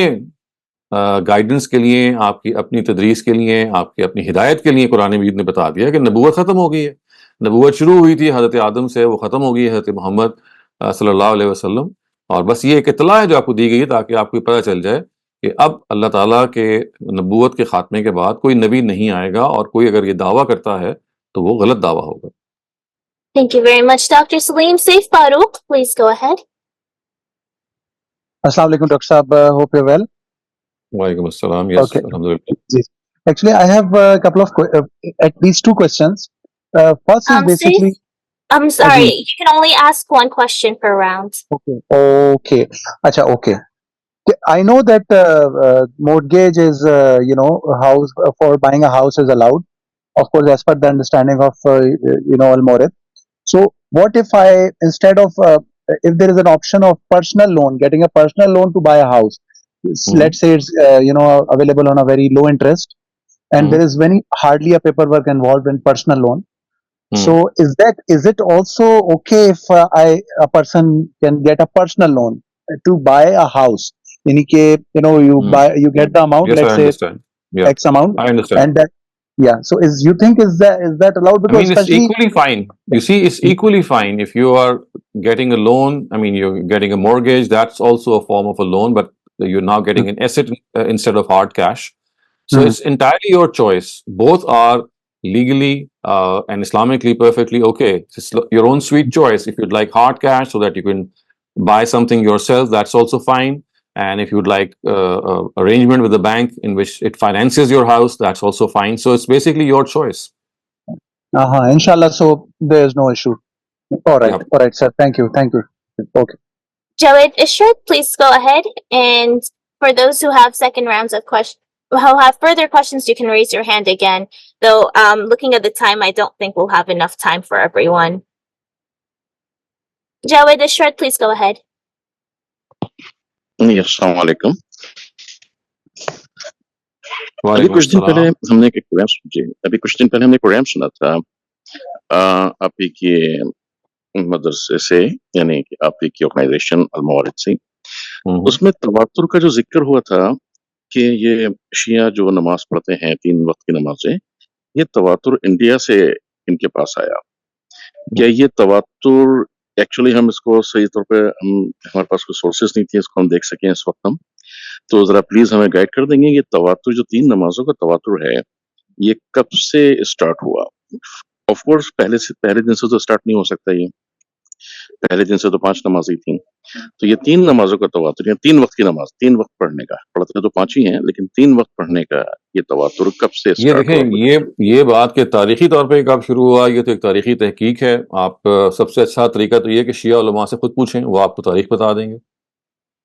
गाइडेंस के लिए, आपकी अपनी तदरीस के लिए, आपकी अपनी हिदायत के लिए कुरान मजीद ने बता दिया कि नबूवत ख़त्म हो गई है. नबूवत शुरू हुई थी हज़रत आदम से, वो ख़त्म हो गई है हज़रत मोहम्मद सल्लल्लाहु अलैहि वसल्लम. और बस ये एक इत्तला है जो आपको दी गई है ताकि आपको पता चल जाए कि अब अल्लाह ताला के नबूवत के खात्मे के बाद कोई नबी नहीं आएगा, और कोई अगर ये दावा करता है तो वो गलत दावा होगा. Thank you very much, Dr. Saleem. Saif Farouk, please go ahead. Assalamu alaikum, Dr. Saab. Hope you're well. Walaikum assalam. Yes, Okay. alhamdulillah. Yes. Actually, I have a couple of at least two questions. First is basically. Saif, I'm sorry, you can only ask one question per round. Okay. Okay. Acha, okay. I know that mortgage is, house for buying a house is allowed, of course, as per the understanding of, Al-Mawrid. So what if I, instead of, if there is an option of personal loan, getting a personal loan to buy a house, let's say it's, available on a very low interest, and there is hardly a paperwork involved in personal loan. So is it also okay if a person can get a personal loan to buy a house? In case, you get the amount, Yes, let's I say understand. Yeah, X amount, I understand. and that, yeah. So you think is that allowed? I Because mean, it's especially equally fine. You see, it's equally fine if you are getting a loan. I mean, you're getting a mortgage. That's also a form of a loan, but you're now getting an asset instead of hard cash. So it's entirely your choice. Both are legally and Islamically perfectly okay. It's your own sweet choice. If you'd like hard cash so that you can buy something yourself, that's also fine. And if you'd like arrangement with the bank in which it finances your house, that's also fine. So it's basically your choice. Inshallah. So there is no issue. All right, sir. Thank you. Okay. Javed Ishrat, please go ahead. And for those who have second rounds of questions, who have further questions, you can raise your hand again. Though, looking at the time, I don't think we'll have enough time for everyone. Javed Ishrat, please go ahead. Yes, assalamu alaikum. अभी वालेकुम कुछ दिन पहले अस्सलाम. हमने एक programme सुना था आप ही के मदरसे से, यानी कि आप ही की ऑर्गेनाइजेशन अल-मवारिद से. उसमें तवातुर का जो जिक्र हुआ था कि ये शिया जो नमाज पढ़ते हैं 3 वक्त की नमाजें, ये तवातुर इंडिया से इनके पास आया. क्या ये तवातुर एक्चुअली हम इसको सही तौर पे हमारे पास कोई सोर्सेस नहीं थे इसको हम देख सकें इस वक्त हम, तो जरा प्लीज हमें गाइड कर देंगे. ये तवातुर जो 3 नमाजों का तवातुर है, ये कब से स्टार्ट हुआ? ऑफ कोर्स पहले दिन से तो स्टार्ट नहीं हो सकता. ये पहले दिन से तो 5 नमाज़ें थी. तो ये 3 नमाजों का तवातुर, या 3 वक्त की नमाज, 3 वक्त पढ़ने का, पढ़ते तो 5 ही हैं, लेकिन 3 वक्त पढ़ने का ये तवातुर कब से ये स्टार्ट हुआ? देखें, ये बात के तारीखी तौर पे कब शुरू हुआ, ये तो एक तारीखी तहकीक है. आप सबसे अच्छा तरीका तो ये कि शिया उलमा से खुद पूछें, वो आपको तारीख बता देंगे.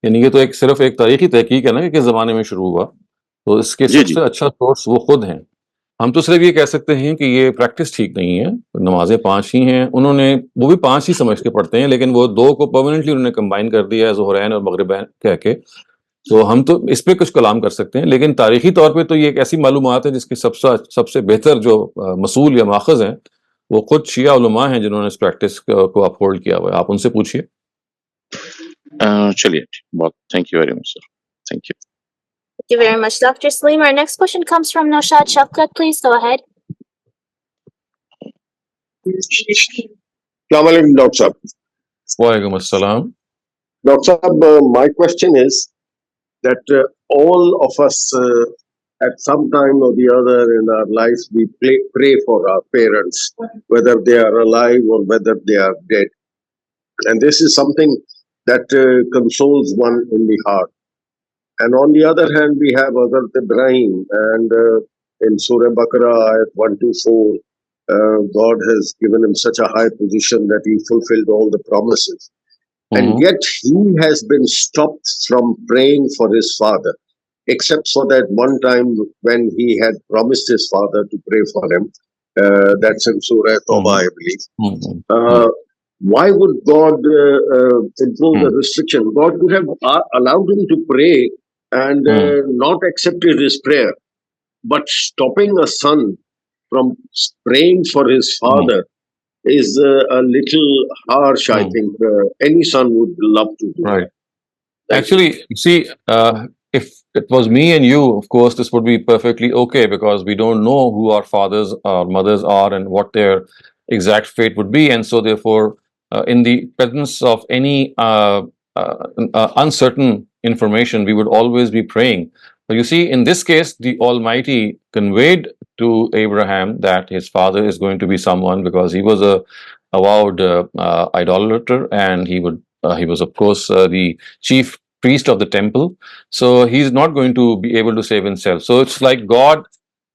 यानी ये तो सिर्फ एक तारीखी तहकीक है ना कि किस ज़माने में शुरू हुआ. तो इसके सबसे अच्छा सोर्स वो खुद हैं. हम तो सिर्फ ये कह सकते हैं कि ये प्रैक्टिस ठीक नहीं है. नमाजें 5 ही हैं. उन्होंने वो भी 5 ही समझ के पढ़ते हैं, लेकिन वो 2 को परमानेंटली उन्होंने कंबाइन कर दिया है, ज़ोहरैन और मगरिबैन कह के. तो हम तो इस पे कुछ कलाम कर सकते हैं, लेकिन तारीखी तौर पे तो ये एक ऐसी मालूमात है जिसकी सबसे बेहतर जो मसूल या माखज़ हैं वो खुद शिया उलमा हैं जिन्होंने इस प्रैक्टिस को अपहोल्ड किया हुआ है. आप उनसे पूछिए. चलिए, बहुत thank you very much sir. Thank you. Thank you very much, Dr. Saleem. Our next question comes from Noshad Shafkat. Please go ahead. Assalamu alaikum, Dr. Saab. Walaikum assalam. Dr. Saab, my question is, that all of us, at some time or the other in our lives, we pray for our parents, whether they are alive or whether they are dead. And this is something that consoles one in the heart. And on the other hand, we have Hazrat Ibrahim, and in Surah Baqarah, ayat 1 to 4, God has given him such a high position that he fulfilled all the promises. And yet he has been stopped from praying for his father, except for that one time when he had promised his father to pray for him. That's in Surah Tawbah, I believe. Why would God impose a restriction? God could have allowed him to pray and not accepted his prayer. But stopping a son from praying for his father is a little harsh, I think. Any son would love to do. Right. Thank Actually, see, if it was me and you, of course, this would be perfectly okay because we don't know who our fathers or mothers are and what their exact fate would be. And so, therefore, in the presence of any uncertain information, we would always be praying. But you see, in this case, the Almighty conveyed to Abraham that his father is going to be someone because he was a avowed idolater, and he was, of course, the chief priest of the temple. So he's not going to be able to save himself. So it's like God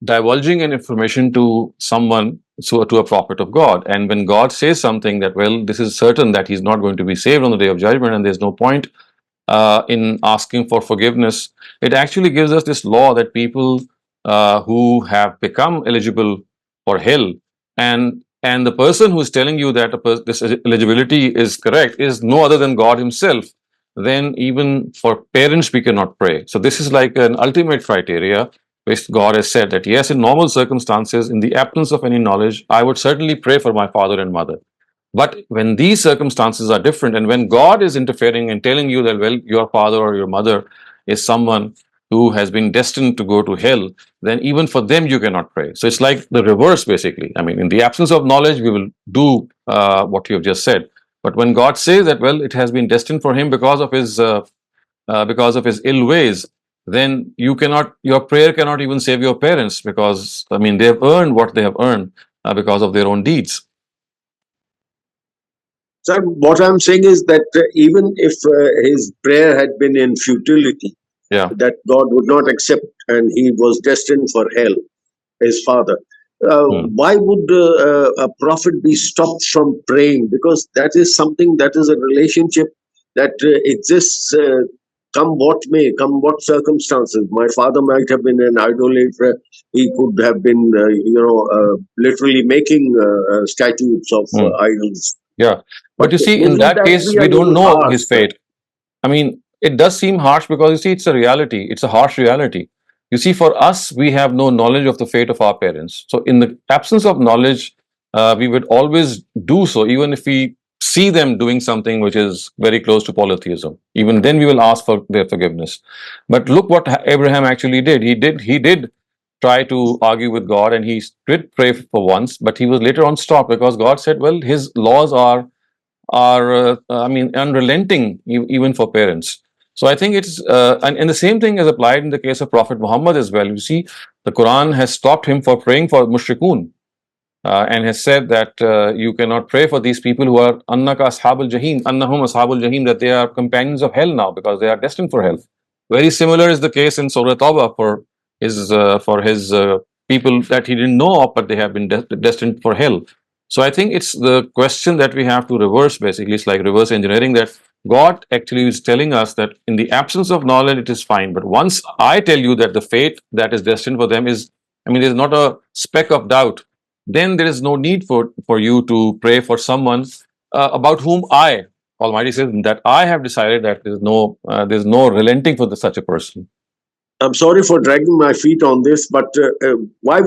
divulging an information to someone, so to a prophet of God. And when God says something that, well, this is certain that he's not going to be saved on the day of judgment, and there's no point in asking for forgiveness, it actually gives us this law that people who have become eligible for hell, and the person who's telling you that this eligibility is correct is no other than God himself. Then even for parents we cannot pray. So this is like an ultimate criteria which God has said that yes, in normal circumstances, in the absence of any knowledge, I would certainly pray for my father and mother. But when these circumstances are different, and when God is interfering and telling you that, well, your father or your mother is someone who has been destined to go to hell, then even for them you cannot pray. So it's like the reverse, basically. I mean, in the absence of knowledge, we will do what you have just said. But when God says that, well, it has been destined for him because of his ill ways, then your prayer cannot even save your parents, because I mean, they have earned what they have earned because of their own deeds. Sir, what I'm saying is that even if his prayer had been in futility, that God would not accept, and he was destined for hell, his father, why would a prophet be stopped from praying? Because that is something, that is a relationship that exists, come what may, come what circumstances. My father might have been an idolater. He could have been, literally making statues of idols. Yeah, but you see, in that case, we don't know his fate. I mean, it does seem harsh because you see, it's a reality. It's a harsh reality. You see, for us, we have no knowledge of the fate of our parents. So, in the absence of knowledge, we would always do so, even if we see them doing something which is very close to polytheism. Even then, we will ask for their forgiveness. But look what Abraham actually did. He did try to argue with God, and he did pray for once, but he was later on stopped because God said, well, his laws are unrelenting even for parents. So I think it's and the same thing is applied in the case of Prophet Muhammad as well. You see, the Quran has stopped him for praying for mushrikun, and has said that you cannot pray for these people who are annaka ashabul jahim, annahum ashabul jahim, that they are companions of hell now because they are destined for hell. Very similar is the case in Surah Tawbah for his people that he didn't know of, but they have been destined for hell. So I think it's the question that we have to reverse, basically. It's like reverse engineering, that God actually is telling us that in the absence of knowledge, it is fine. But once I tell you that the fate that is destined for them is, I mean, there's not a speck of doubt, then there is no need for you to pray for someone about whom Almighty says that I have decided that there's no relenting for such a person. I'm sorry for dragging my feet on this, but why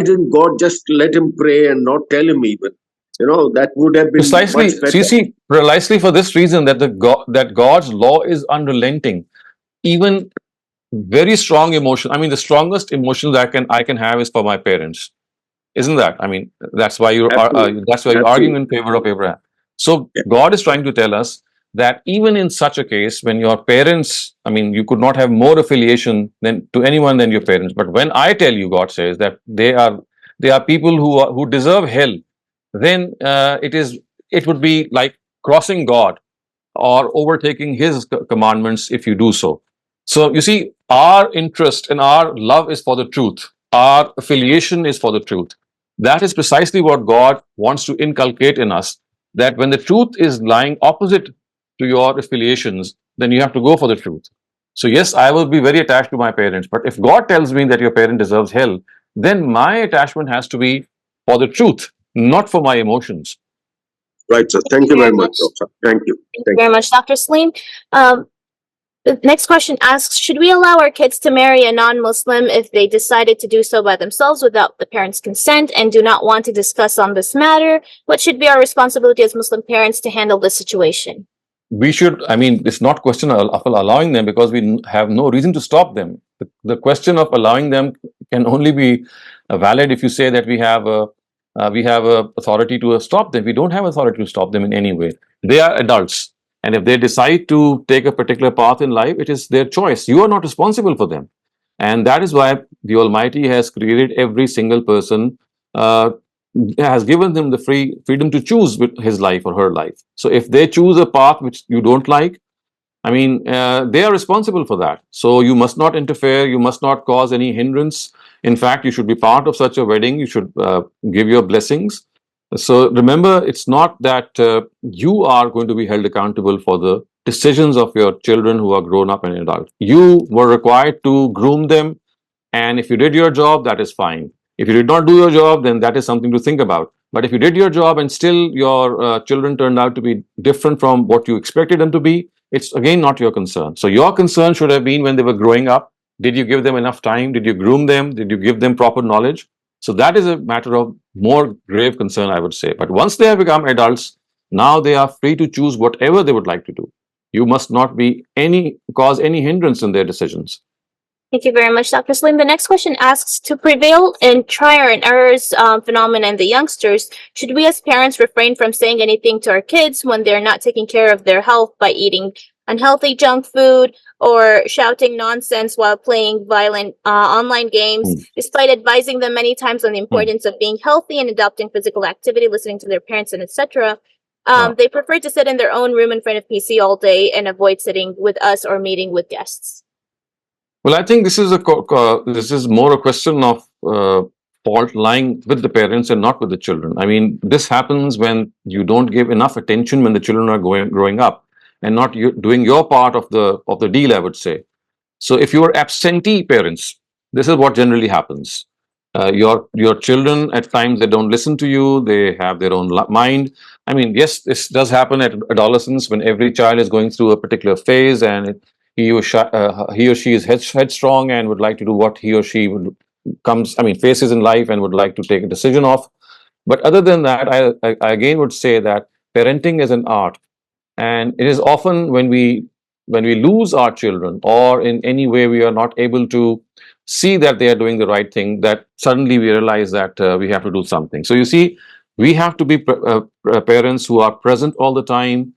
didn't God just let him pray and not tell him even? That would have been precisely much better. So you see, precisely for this reason, that God's law is unrelenting. Even very strong emotion. I mean, the strongest emotion that I can have is for my parents. Isn't that? I mean, that's why you're arguing in favor of Abraham. So God is trying to tell us that even in such a case, when your parents, I mean, you could not have more affiliation than to anyone than your parents. But when I tell you, God says that they are people who deserve hell, then it would be like crossing God or overtaking His commandments if you do so. So you see, our interest and our love is for the truth. Our affiliation is for the truth. That is precisely what God wants to inculcate in us. That when the truth is lying opposite to your affiliations, then you have to go for the truth. So yes, I will be very attached to my parents, but if God tells me that your parent deserves hell, then my attachment has to be for the truth, not for my emotions. Right, sir. Thank you very much, doctor. Thank you. Thank you very much, Dr. Saleem. The next question asks, should we allow our kids to marry a non-Muslim if they decided to do so by themselves without the parents' consent and do not want to discuss on this matter? What should be our responsibility as Muslim parents to handle this situation? We should, I mean, it's not question of allowing them because we have no reason to stop them. The question of allowing them can only be valid if you say that we have a authority to stop them. We don't have authority to stop them in any way. They are adults. And if they decide to take a particular path in life, it is their choice. You are not responsible for them. And that is why the Almighty has created every single person, has given them the freedom to choose with his life or her life. So if they choose a path which you don't like, I mean, they are responsible for that. So you must not interfere. You must not cause any hindrance. In fact, you should be part of such a wedding. You should give your blessings. So remember, it's not that you are going to be held accountable for the decisions of your children who are grown up and adult. You were required to groom them, and if you did your job, that is fine. If you did not do your job, then that is something to think about. But if you did your job and still your children turned out to be different from what you expected them to be, it's again not your concern. So your concern should have been when they were growing up. Did you give them enough time? Did you groom them? Did you give them proper knowledge? So that is a matter of more grave concern, I would say. But once they have become adults, now they are free to choose whatever they would like to do. You must not cause any hindrance in their decisions. Thank you very much, Dr. Saleem. The next question asks, to prevail in trial and errors phenomenon in the youngsters, should we as parents refrain from saying anything to our kids when they're not taking care of their health by eating unhealthy junk food or shouting nonsense while playing violent online games, despite advising them many times on the importance of being healthy and adopting physical activity, listening to their parents, and etc.? They prefer to sit in their own room in front of PC all day and avoid sitting with us or meeting with guests. Well, I think this is more a question of fault lying with the parents and not with the children. I mean, this happens when you don't give enough attention when the children are growing up and not doing your part of the deal, I would say. So if you are absentee parents, this is what generally happens. Your children, at times, they don't listen to you. They have their own mind. I mean, yes, this does happen at adolescence when every child is going through a particular phase, and he or she is headstrong and would like to do what he or she faces in life and would like to take a decision of. But other than that, I again would say that parenting is an art, and it is often when we lose our children, or in any way we are not able to see that they are doing the right thing, that suddenly we realize that we have to do something. So you see, we have to be parents who are present all the time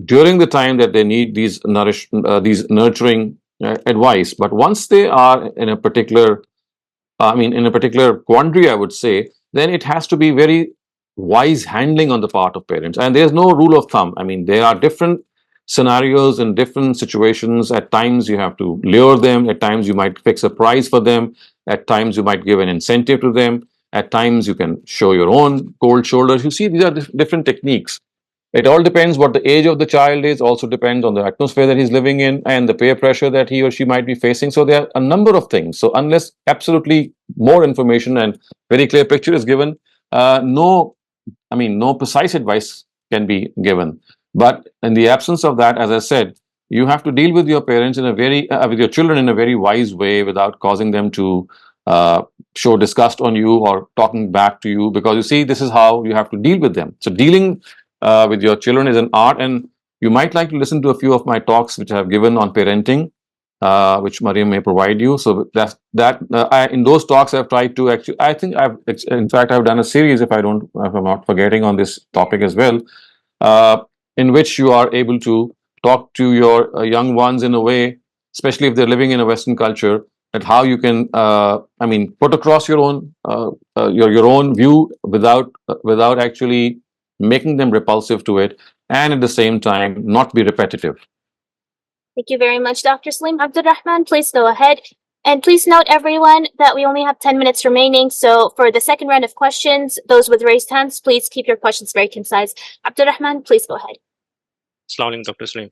during the time that they need these nurturing advice. But once they are in a particular quandary, I would say, then it has to be very wise handling on the part of parents. And there's no rule of thumb. I mean, there are different scenarios and different situations. At times you have to lure them. At times you might fix a price for them. At times you might give an incentive to them. At times you can show your own cold shoulders. You see, these are different techniques. It all depends what the age of the child is, also depends on the atmosphere that he's living in and the peer pressure that he or she might be facing. So there are a number of things. So unless absolutely more information and very clear picture is given, no precise advice can be given. But in the absence of that, as I said, you have to deal with your parents with your children in a very wise way without causing them to show disgust on you or talking back to you, because you see, this is how you have to deal with them. So dealing with your children is an art, and you might like to listen to a few of my talks which I have given on parenting, which Mariam may provide you. So in those talks I've tried to actually, I've done a series, if I'm not forgetting, on this topic as well. in which you are able to talk to your young ones in a way, especially if they're living in a Western culture, that how you can, put across your own your own view without actually making them repulsive to it, and at the same time not be repetitive. Thank you very much, Dr. Saleem. Abdurrahman, please go ahead. And please note, everyone, that we only have 10 minutes remaining. So for the second round of questions, those with raised hands, please keep your questions very concise. Abdurrahman, please go ahead. Assalamu alaikum, Dr. Saleem.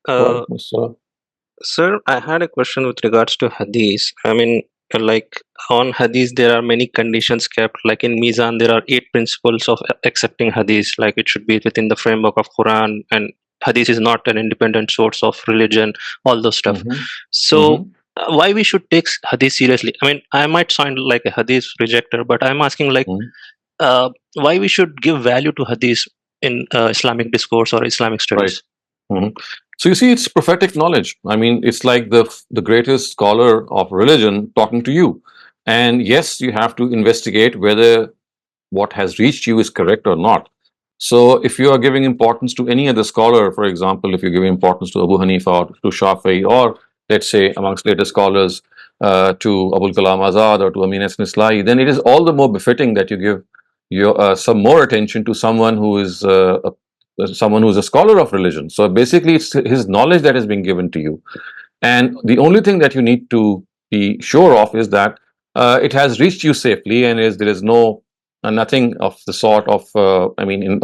Well, Sir, I had a question with regards to hadith. I mean, like on hadith, there are many conditions kept. Like in Mizan, there are 8 principles of accepting hadith. Like it should be within the framework of Quran, and hadith is not an independent source of religion, all those stuff. So why we should take hadith seriously? I mean, I might sound like a hadith rejecter, but I'm asking like, why we should give value to hadith in Islamic discourse or Islamic studies? So you see, it's prophetic knowledge. I mean, it's like the greatest scholar of religion talking to you. And yes, you have to investigate whether what has reached you is correct or not. So if you are giving importance to any other scholar, for example, if you're giving importance to Abu Hanifa or to Shafi'i, or let's say amongst later scholars to Abul Kalam Azad or to Amin Islahi, then it is all the more befitting that you give your some more attention to someone who is a scholar of religion. So basically, it's his knowledge that is being given to you, and the only thing that you need to be sure of is that it has reached you safely, and there is no nothing of the sort of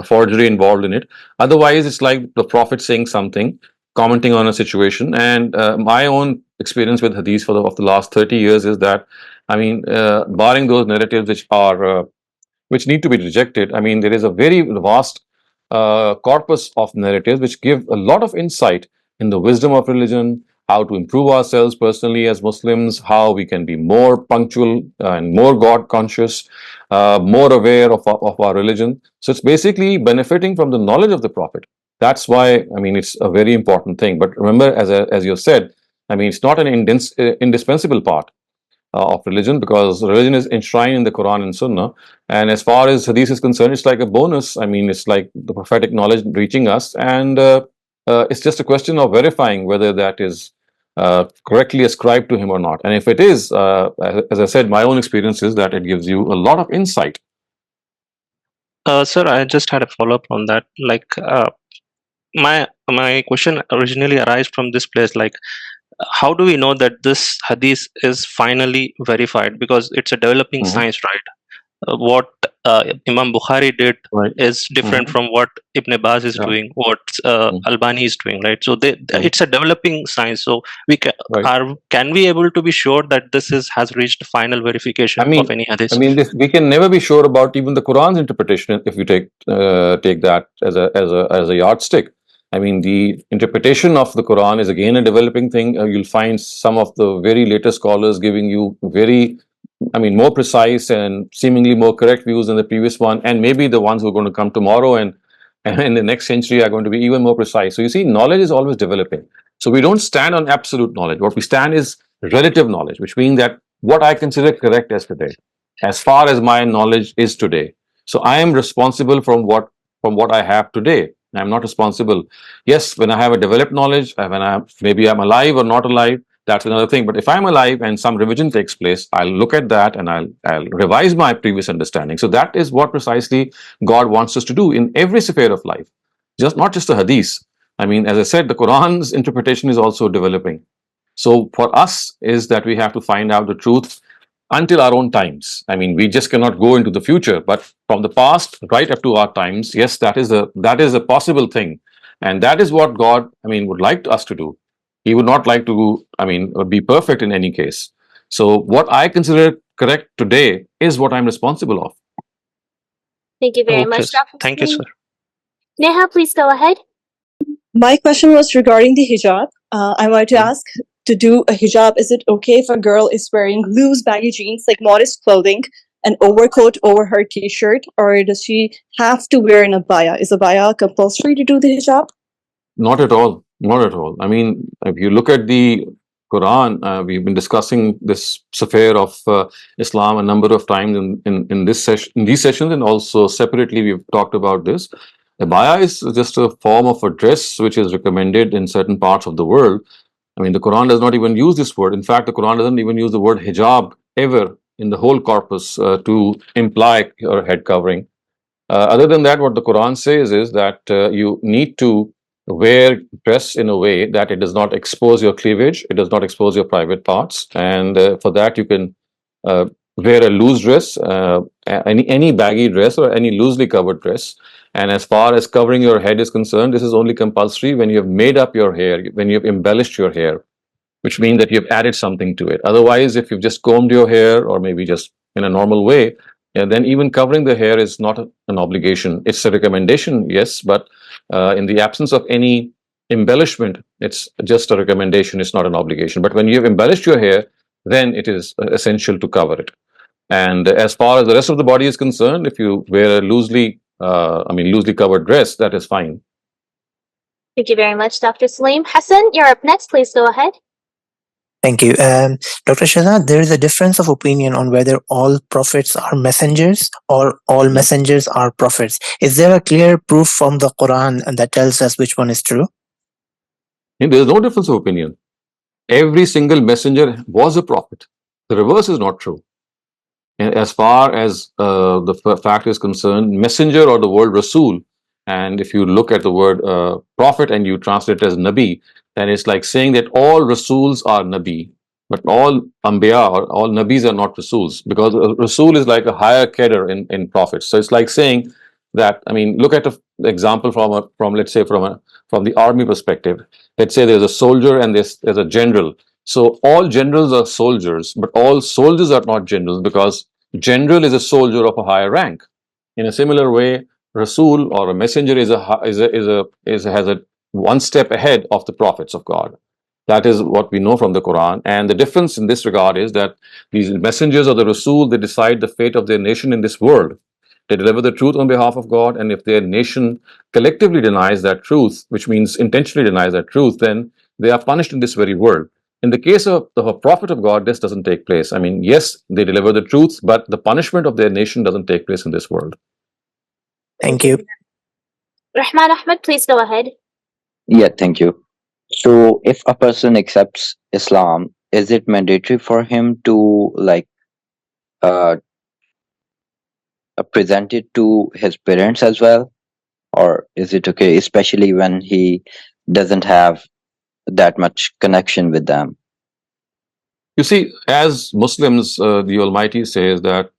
forgery involved in it. Otherwise, it's like the Prophet saying something, commenting on a situation. And my own experience with hadith of the last 30 years is that, barring those narratives which need to be rejected, there is a very vast corpus of narratives which give a lot of insight in the wisdom of religion, how to improve ourselves personally as Muslims, how we can be more punctual and more God conscious, more aware of our religion. So it's basically benefiting from the knowledge of the Prophet. That's why, it's a very important thing. But remember, as you said, it's not an indispensable part of religion, because religion is enshrined in the Quran and Sunnah. And as far as hadith is concerned, it's like a bonus. It's like the prophetic knowledge reaching us, and it's just a question of verifying whether that is correctly ascribed to him or not. And if it is, as I said, my own experience is that it gives you a lot of insight. Sir, I just had a follow-up on that. Like, my question originally arises from this place. Like, how do we know that this hadith is finally verified? Because it's a developing science, right? What Imam Bukhari did is different from what Ibn Baz is doing, what Albani is doing, right? So it's a developing science. So we can we able to be sure that this has reached final verification of any hadith? We can never be sure about even the Quran's interpretation if you take that as a yardstick. The interpretation of the Quran is again a developing thing. You'll find some of the very latest scholars giving you very, more precise and seemingly more correct views than the previous one. And maybe the ones who are going to come tomorrow and in the next century are going to be even more precise. So you see, knowledge is always developing. So we don't stand on absolute knowledge. What we stand is relative knowledge, which means that what I consider correct as today, as far as my knowledge is today. So I am responsible from what I have today. I'm not responsible. Yes, when I have a developed knowledge, maybe I'm alive or not alive, that's another thing. But if I'm alive and some revision takes place, I'll look at that and I'll revise my previous understanding. So that is what precisely God wants us to do in every sphere of life, not just the hadith. As I said, the Quran's interpretation is also developing. So for us is that we have to find out the truth until our own times. We just cannot go into the future, but from the past right up to our times, yes, that is a possible thing, and that is what God, would like us to do. He would not like to, be perfect in any case. So what I consider correct today is what I'm responsible of. Thank you very much, Dr. Thank you, sir. Neha, please go ahead. My question was regarding the hijab. I wanted to ask, to do a hijab, is it okay if a girl is wearing loose baggy jeans, like modest clothing, an overcoat over her t-shirt, or does she have to wear an abaya? Is abaya compulsory to do the hijab? Not at all. Not at all. If you look at the Quran, we've been discussing this sphere of Islam a number of times in these sessions, and also separately we've talked about this. Abaya is just a form of a dress which is recommended in certain parts of the world. I mean, the Quran does not even use this word. In fact, the Quran doesn't even use the word hijab ever in the whole corpus to imply your head covering. Other than that, what the Quran says is that you need to wear dress in a way that it does not expose your cleavage, it does not expose your private parts, and for that you can wear a loose dress, any baggy dress or any loosely covered dress. And as far as covering your head is concerned, this is only compulsory when you have made up your hair, when you have embellished your hair, which means that you've added something to it. Otherwise, if you've just combed your hair or maybe just in a normal way, yeah, then even covering the hair is not an obligation. It's a recommendation, yes, but in the absence of any embellishment, it's just a recommendation, it's not an obligation. But when you've embellished your hair, then it is essential to cover it. And as far as the rest of the body is concerned, if you wear a loosely covered dress, that is fine. Thank you very much, Dr. Saleem. Hassan, you're up next. Please go ahead. Thank you. Dr. Shehzad, there is a difference of opinion on whether all prophets are messengers or all messengers are prophets. Is there a clear proof from the Quran that tells us which one is true? There is no difference of opinion. Every single messenger was a prophet. The reverse is not true. As far as the fact is concerned, messenger or the word Rasul, and if you look at the word prophet and you translate it as Nabi, then it's like saying that all Rasuls are Nabi, but all Anbiya or all Nabis are not Rasuls, because Rasul is like a higher cadre in prophets. So it's like saying that, I mean, look at the example from let's say from the army perspective. Let's say there's a soldier and there's a general. So all generals are soldiers, but all soldiers are not generals, because general is a soldier of a higher rank. In a similar way, Rasul or a messenger has a one step ahead of the prophets of God. That is what we know from the Quran. And the difference in this regard is that these messengers or the Rasul, they decide the fate of their nation in this world. They deliver the truth on behalf of God, and if their nation collectively denies that truth, which means intentionally denies that truth, then they are punished in this very world. In the case of the prophet of God, this doesn't take place. I mean, yes, they deliver the truth, but the punishment of their nation doesn't take place in this world. Thank you. Rahman Ahmed, please go ahead. Yeah, thank you. So, if a person accepts Islam, is it mandatory for him to uh, present it to his parents as well, or is it okay, especially when he doesn't have that much connection with them? You see, as Muslims, the Almighty says that,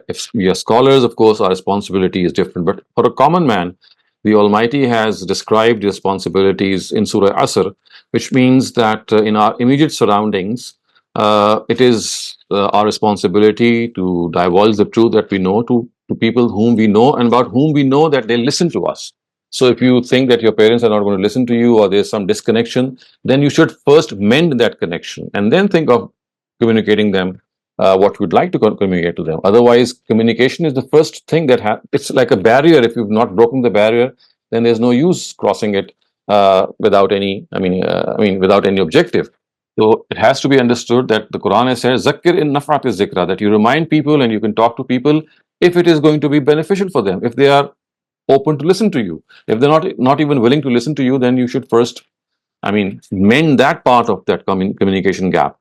if we are scholars, of course, our responsibility is different. But for a common man, the Almighty has described responsibilities in Surah Asr, which means that in our immediate surroundings, it is our responsibility to divulge the truth that we know to people whom we know and about whom we know that they listen to us. So if you think that your parents are not going to listen to you or there's some disconnection, then you should first mend that connection and then think of communicating them what you would like to communicate to them. Otherwise, communication is the first thing that it's like a barrier. If you've not broken the barrier, then there's no use crossing it without any objective. So it has to be understood that the Quran has said, "Zakkir in naf'at zikra," that you remind people and you can talk to people if it is going to be beneficial for them, if they are open to listen to you. If they're not even willing to listen to you, then you should first, mend that part of that communication gap.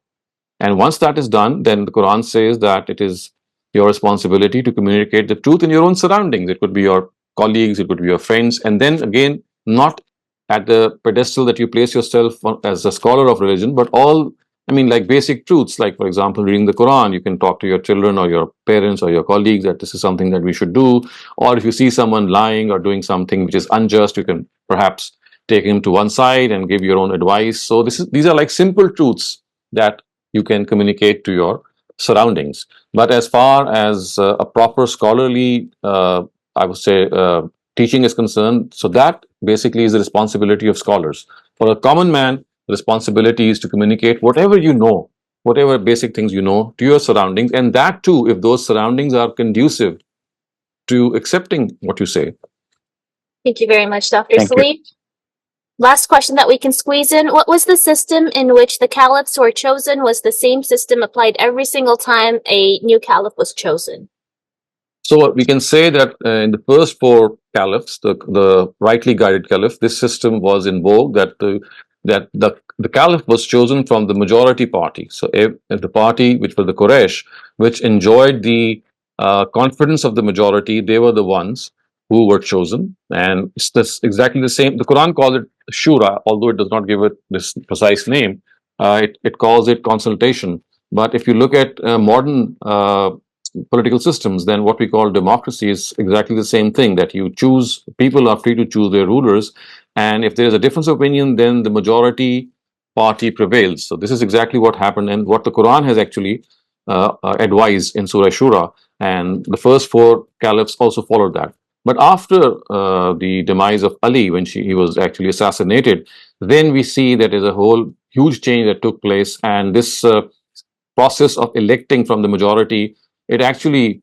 And once that is done, then the Quran says that it is your responsibility to communicate the truth in your own surroundings. It could be your colleagues, it could be your friends, and then again, not at the pedestal that you place yourself as a scholar of religion, but all, like basic truths, like for example, reading the Quran. You can talk to your children or your parents or your colleagues that this is something that we should do. Or if you see someone lying or doing something which is unjust, you can perhaps take him to one side and give your own advice. So these are like simple truths that you can communicate to your surroundings. But as far as a proper scholarly, I would say, teaching is concerned, so that basically is the responsibility of scholars. For a common man, the responsibility is to communicate whatever you know, whatever basic things you know, to your surroundings, and that too, if those surroundings are conducive to accepting what you say. Thank you very much, Dr. Thank you. Saleem. Last question that we can squeeze in. What was the system in which the caliphs were chosen? Was the same system applied every single time a new caliph was chosen? So we can say that in the first four caliphs, the rightly guided caliph, this system was in vogue, that the caliph was chosen from the majority party. So if the party, which was the Quraysh, which enjoyed the confidence of the majority, they were the ones who were chosen. And it's this exactly the same. The Quran calls it shura, although it does not give it this precise name. It calls it consultation. But if you look at modern political systems, then what we call democracy is exactly the same thing, that you choose, people are free to choose their rulers, and if there is a difference of opinion, then the majority party prevails. So this is exactly what happened, and what the Quran has actually advised in Surah Shura, and the first four caliphs also followed that. But after the demise of Ali, when he was actually assassinated, then we see that there's a whole huge change that took place, and this process of electing from the majority, it actually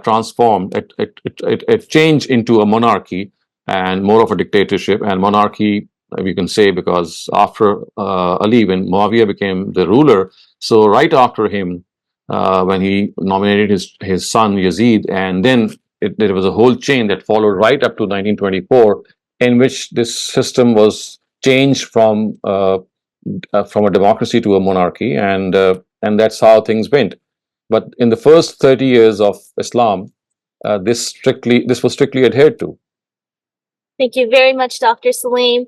transformed, it changed into a monarchy and more of a dictatorship. And monarchy, we can say, because after Ali, when Muawiyah became the ruler, so right after him, when he nominated his son Yazid, and then there was a whole chain that followed right up to 1924, in which this system was changed from a democracy to a monarchy, and that's how things went. But in the first 30 years of Islam, this was strictly adhered to. Thank you very much, Dr. Saleem,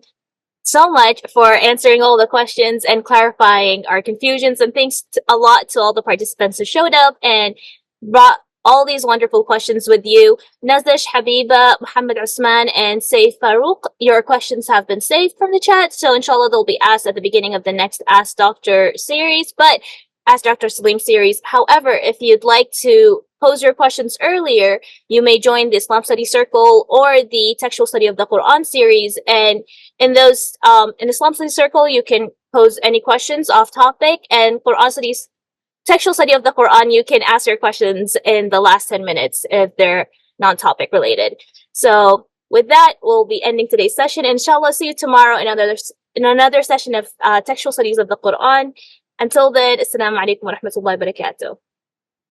so much for answering all the questions and clarifying our confusions. And thanks a lot to all the participants who showed up and brought all these wonderful questions with you. Nazash, Habiba, Muhammad Usman, and Saif Farouk, your questions have been saved from the chat, so inshallah they'll be asked at the beginning of the next Ask Doctor series. But Ask Dr. Saleem series. However, if you'd like to pose your questions earlier, you may join the Islam Study Circle or the Textual Study of the Quran series. And in those, in Islam Study Circle, you can pose any questions off topic, and Quran Studies, Textual Study of the Quran, you can ask your questions in the last 10 minutes if they're non-topic related. So with that, we'll be ending today's session. Inshallah, see you tomorrow in another session of Textual Studies of the Quran. Until then, Assalamu alaikum wa rahmatullahi wa barakatuh.